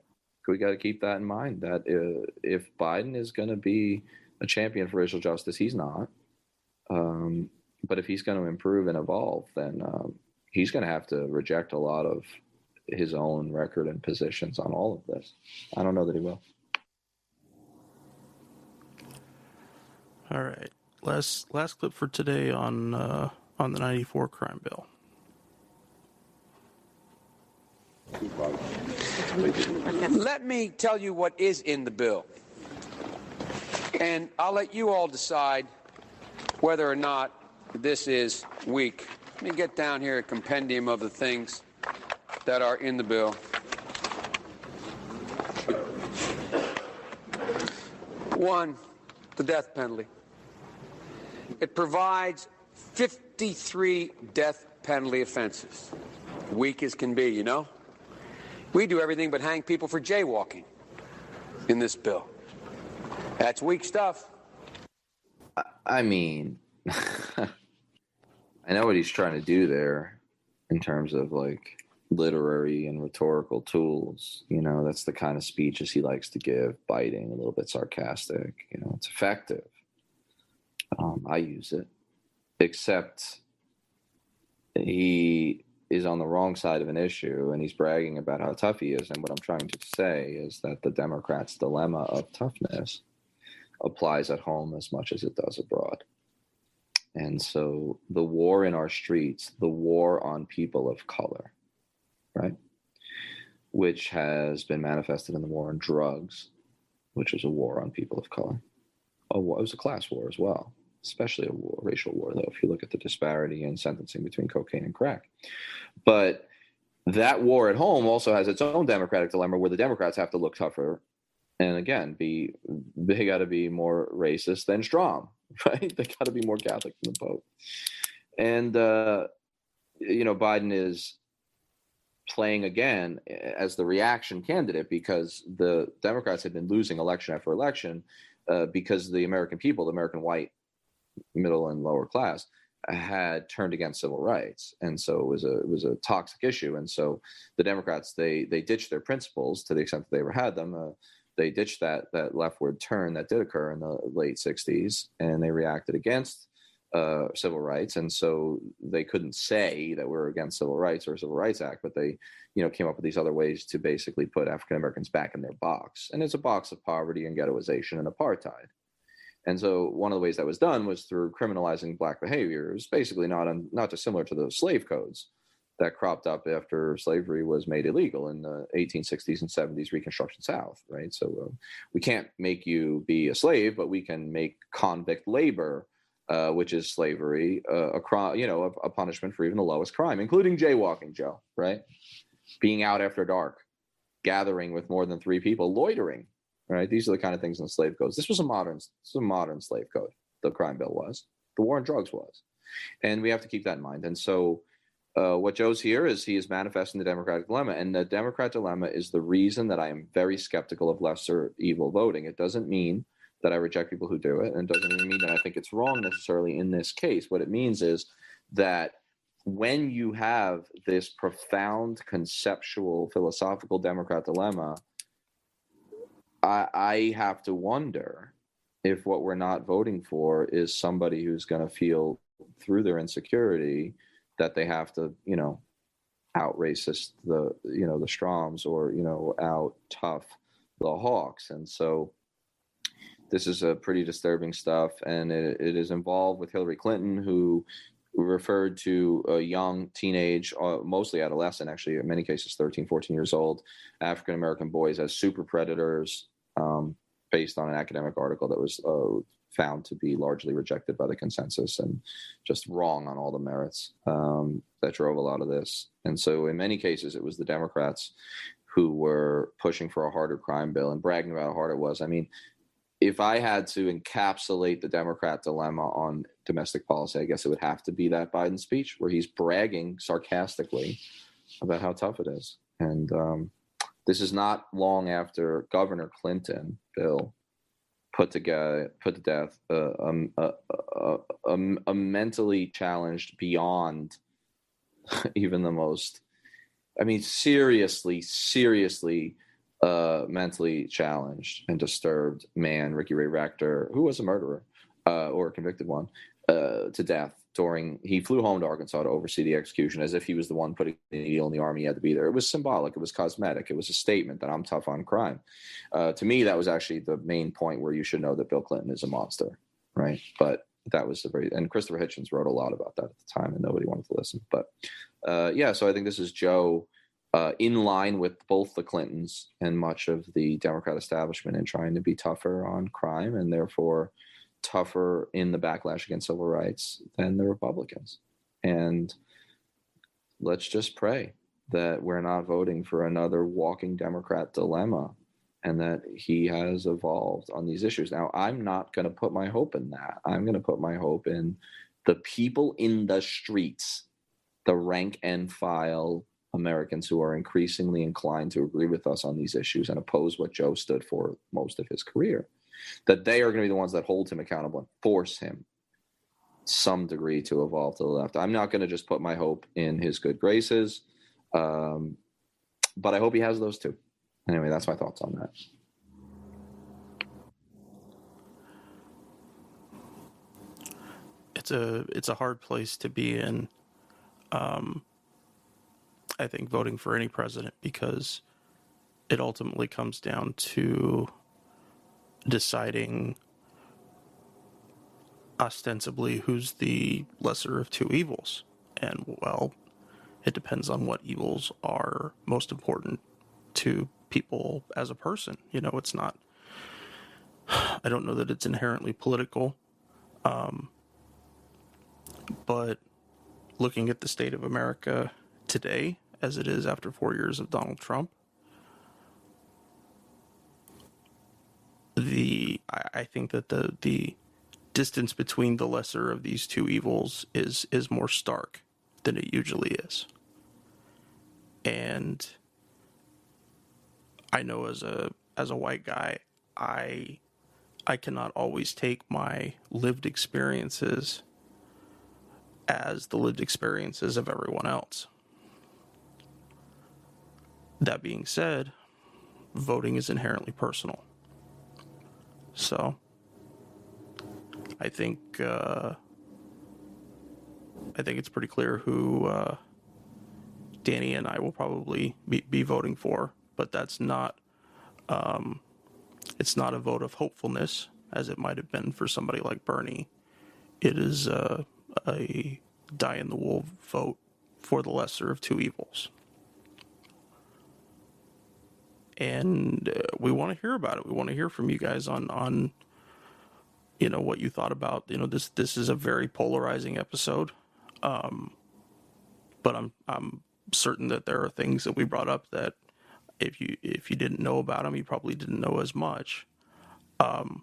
we got to keep that in mind, that if Biden is going to be a champion for racial justice, he's not. But if he's going to improve and evolve, then he's going to have to reject a lot of his own record and positions on all of this. I don't know that he will. All right. Last clip for today on the 94 crime bill. Let me tell you what is in the bill. And I'll let you all decide whether or not this is weak. Let me get down here a compendium of the things that are in the bill. One, the death penalty. It provides 53 death penalty offenses. Weak as can be, you know? We do everything but hang people for jaywalking in this bill. That's weak stuff. I mean, I know what he's trying to do there in terms of like literary and rhetorical tools. You know, that's the kind of speeches he likes to give, biting, a little bit sarcastic. You know, it's effective. I use it, except he is on the wrong side of an issue and he's bragging about how tough he is. And what I'm trying to say is that the Democrats' dilemma of toughness applies at home as much as it does abroad. And so the war in our streets, the war on people of color, right, which has been manifested in the war on drugs, which was a war on people of color. It was a class war as well, especially a racial war, though, if you look at the disparity in sentencing between cocaine and crack. But that war at home also has its own democratic dilemma where the Democrats have to look tougher. And again, they got to be more racist than Strom, right? They got to be more Catholic than the Pope. And, Biden is playing again as the reaction candidate because the Democrats had been losing election after election because the American people, the American white middle and lower class, had turned against civil rights. And so it was a toxic issue. And so the Democrats, they ditched their principles to the extent that they ever had them. They ditched that leftward turn that did occur in the late 60s, and they reacted against civil rights. And so they couldn't say that we're against civil rights or Civil Rights Act, but they, came up with these other ways to basically put African Americans back in their box. And it's a box of poverty and ghettoization and apartheid. And so one of the ways that was done was through criminalizing black behaviors, basically not dissimilar to the slave codes that cropped up after slavery was made illegal in the 1860s and 70s Reconstruction South, right? So we can't make you be a slave, but we can make convict labor, which is slavery, a punishment for even the lowest crime, including jaywalking, Joe, right? Being out after dark, gathering with more than 3 people, loitering, right? These are the kind of things in the slave codes. This was a modern slave code. The crime bill was. The war on drugs was. And we have to keep that in mind. And so what Joe's here is he is manifesting the Democratic dilemma. And the Democrat dilemma is the reason that I am very skeptical of lesser evil voting. It doesn't mean that I reject people who do it. And it doesn't even mean that I think it's wrong necessarily in this case. What it means is that when you have this profound conceptual philosophical Democrat dilemma, I have to wonder if what we're not voting for is somebody who's going to feel through their insecurity that they have to, out racist the Stroms or, out tough the Hawks. And so this is a pretty disturbing stuff. And it is involved with Hillary Clinton, who referred to a young teenage, mostly adolescent, actually, in many cases, 13, 14 years old, African-American boys as super predators, based on an academic article that was found to be largely rejected by the consensus and just wrong on all the merits that drove a lot of this. And so in many cases, it was the Democrats who were pushing for a harder crime bill and bragging about how hard it was. I mean, if I had to encapsulate the Democrat dilemma on domestic policy, I guess it would have to be that Biden speech where he's bragging sarcastically about how tough it is. And this is not long after Governor Clinton, Bill, put to death a mentally challenged beyond even the most, seriously mentally challenged and disturbed man, Ricky Ray Rector, who was a murderer or a convicted one, to death he flew home to Arkansas to oversee the execution as if he was the one putting the needle in the army. He had to be there. It was symbolic. It was cosmetic. It was a statement that I'm tough on crime. To me, that was actually the main point where you should know that Bill Clinton is a monster, right? But that was and Christopher Hitchens wrote a lot about that at the time, and nobody wanted to listen. But so I think this is Joe in line with both the Clintons and much of the Democrat establishment in trying to be tougher on crime and therefore tougher in the backlash against civil rights than the Republicans. And let's just pray that we're not voting for another walking Democrat dilemma and that he has evolved on these issues. Now, I'm not going to put my hope in that. I'm going to put my hope in the people in the streets, the rank and file Americans who are increasingly inclined to agree with us on these issues and oppose what Joe stood for most of his career, that they are going to be the ones that hold him accountable and force him some degree to evolve to the left. I'm not going to just put my hope in his good graces, but I hope he has those too. Anyway, that's my thoughts on that. It's a hard place to be in. I think voting for any president, because it ultimately comes down to deciding ostensibly who's the lesser of two evils. And, well, it depends on what evils are most important to people as a person. It's not, I don't know that it's inherently political, but looking at the state of America today, as it is after 4 years of Donald Trump, I think that the distance between the lesser of these two evils is more stark than it usually is. And I know as a white guy, I cannot always take my lived experiences as the lived experiences of everyone else. That being said, voting is inherently personal. So I think it's pretty clear who Danny and I will probably be voting for, but that's not it's not a vote of hopefulness as it might have been for somebody like Bernie. It is a die-in-the-wool vote for the lesser of two evils. And we want to hear about it. We want to hear from you guys on what you thought about. This is a very polarizing episode, but I'm certain that there are things that we brought up that if you didn't know about them, you probably didn't know as much. And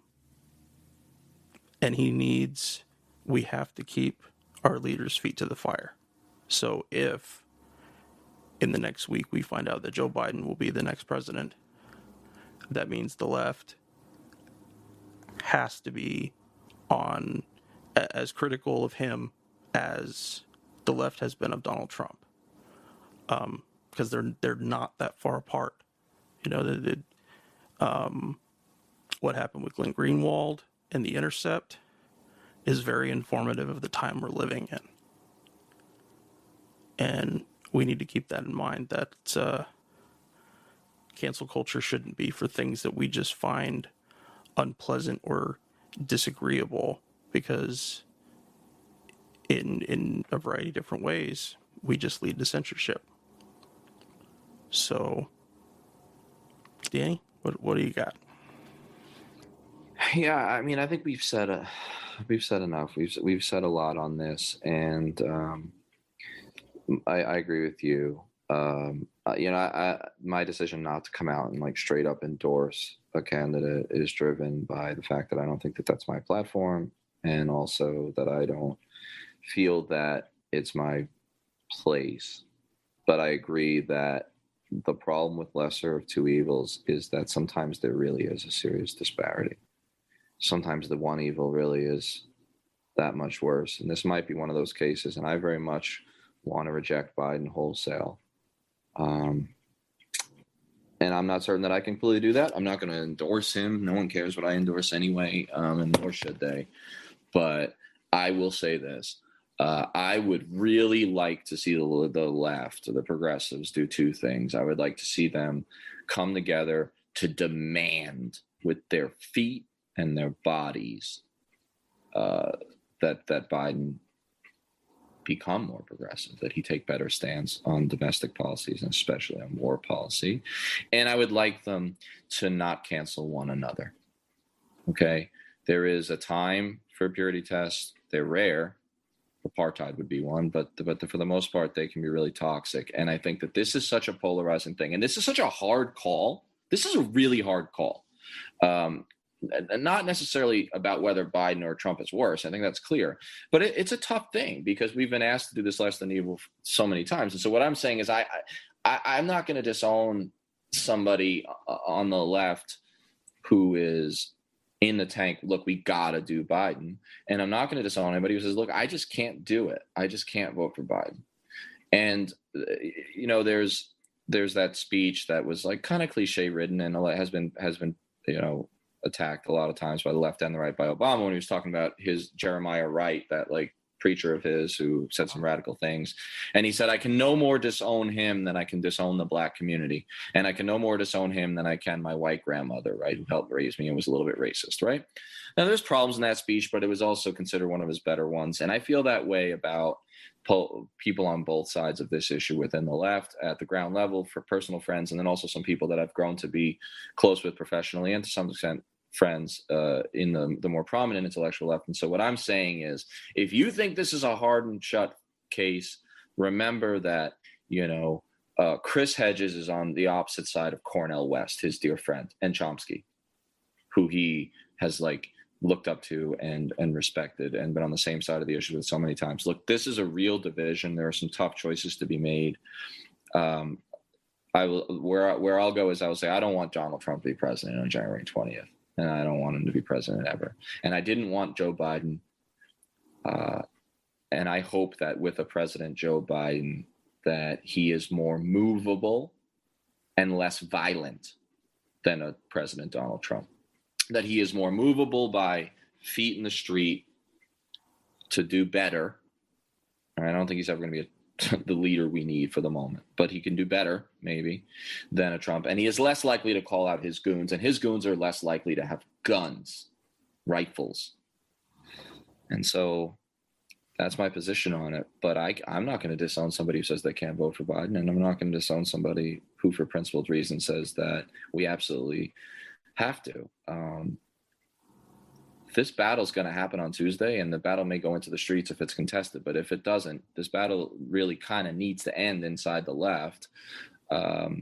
we have to keep our leaders' feet to the fire. So if in the next week we find out that Joe Biden will be the next president, that means the left has to be on as critical of him as the left has been of Donald Trump, because they're not that far apart. What happened with Glenn Greenwald and The Intercept is very informative of the time we're living in. And we need to keep that in mind, that cancel culture shouldn't be for things that we just find unpleasant or disagreeable, because in a variety of different ways, we just lead to censorship. So, Danny, what do you got? Yeah, I think we've said enough. We've said a lot on this, and I agree with you. My decision not to come out and straight up endorse a candidate is driven by the fact that I don't think that that's my platform, and also that I don't feel that it's my place. But I agree that the problem with lesser of two evils is that sometimes there really is a serious disparity. Sometimes the one evil really is that much worse. And this might be one of those cases. And I very much want to reject Biden wholesale. And I'm not certain that I can completely do that. I'm not going to endorse him. No one cares what I endorse anyway, and nor should they. But I will say this. I would really like to see the left, the progressives, do two things. I would like to see them come together to demand with their feet and their bodies that Biden become more progressive, that he take better stance on domestic policies and especially on war policy. And I would like them to not cancel one another. Okay? There is a time for purity tests. They're rare. Apartheid would be one, but for the most part, they can be really toxic. And I think that this is such a polarizing thing. And this is such a hard call. This is a really hard call. Not necessarily about whether Biden or Trump is worse. I think that's clear. But it's a tough thing because we've been asked to do this less than evil so many times. And so what I'm saying is I'm not going to disown somebody on the left who is in the tank, look, we got to do Biden. And I'm not going to disown anybody who says, look, I just can't do it. I just can't vote for Biden. And, you know, there's that speech that was like kind of cliche ridden and has been, you know, attacked a lot of times by the left and the right by Obama when he was talking about his Jeremiah Wright, that like preacher of his who said some radical things. And he said, I can no more disown him than I can disown the black community. And I can no more disown him than I can my white grandmother, right, who helped raise me and was a little bit racist, right? Now, there's problems in that speech, but it was also considered one of his better ones. And I feel that way about people on both sides of this issue within the left at the ground level, for personal friends, and then also some people that I've grown to be close with professionally and to some extent friends in the more prominent intellectual left. And so what I'm saying is, if you think this is a hard and shut case, remember that, you know, Chris Hedges is on the opposite side of Cornel West, his dear friend, and Chomsky, who he has like looked up to and respected and been on the same side of the issue with so many times. Look, this is a real division. There are some tough choices to be made. Where I'll go is I will say I don't want Donald Trump to be president on January 20th. And I don't want him to be president ever. And I didn't want Joe Biden. And I hope that with a President Joe Biden, that he is more movable and less violent than a President Donald Trump. That he is more movable by feet in the street to do better. I don't think he's ever going to be the leader we need for the moment, but he can do better maybe than a Trump. And he is less likely to call out his goons, and his goons are less likely to have guns, rifles. And so that's my position on it. But I'm not going to disown somebody who says they can't vote for Biden, and I'm not going to disown somebody who for principled reason says that we absolutely have to. This battle is going to happen on Tuesday, and the battle may go into the streets if it's contested. But if it doesn't, this battle really kind of needs to end inside the left. At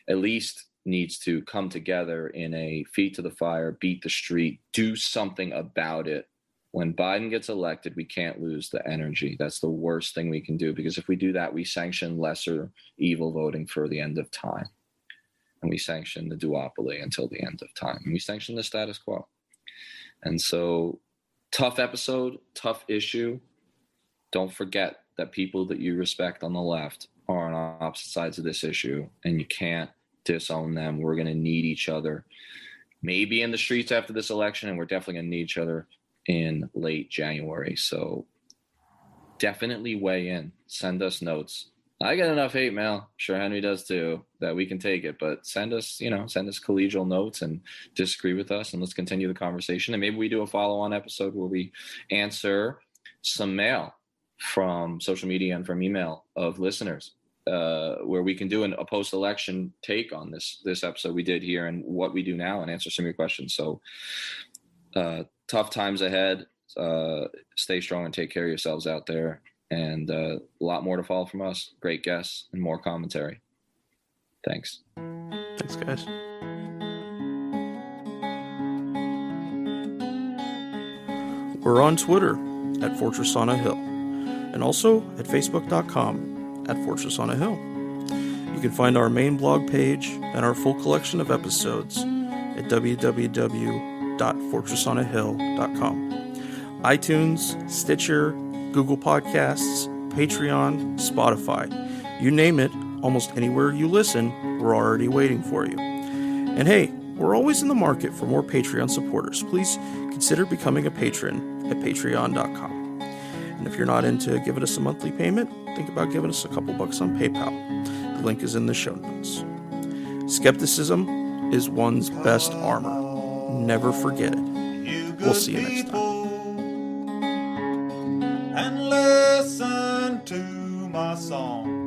least needs to come together in a feet to the fire, beat the street, do something about it. When Biden gets elected, we can't lose the energy. That's the worst thing we can do, because if we do that, we sanction lesser evil voting for the end of time. And we sanction the duopoly until the end of time. And we sanction the status quo. And so, tough episode, tough issue. Don't forget that people that you respect on the left are on opposite sides of this issue, and you can't disown them. We're going to need each other, maybe in the streets after this election, and we're definitely going to need each other in late January. So definitely weigh in. Send us notes. I get enough hate mail, sure Henry does too, that we can take it, but send us collegial notes and disagree with us, and let's continue the conversation. And maybe we do a follow-on episode where we answer some mail from social media and from email of listeners, where we can do a post-election take on this episode we did here and what we do now, and answer some of your questions. So tough times ahead. Stay strong and take care of yourselves out there. And a lot more to follow from us. Great guests and more commentary. Thanks. Thanks, guys. We're on Twitter at Fortress on a Hill, and also at Facebook.com at Fortress on a Hill. You can find our main blog page and our full collection of episodes at www.fortressonahill.com. iTunes, Stitcher, Google Podcasts, Patreon, Spotify. You name it, almost anywhere you listen, we're already waiting for you. And hey, we're always in the market for more Patreon supporters. Please consider becoming a patron at patreon.com. And if you're not into giving us a monthly payment, think about giving us a couple bucks on PayPal. The link is in the show notes. Skepticism is one's best armor. Never forget it. We'll see you next time. And listen to my song.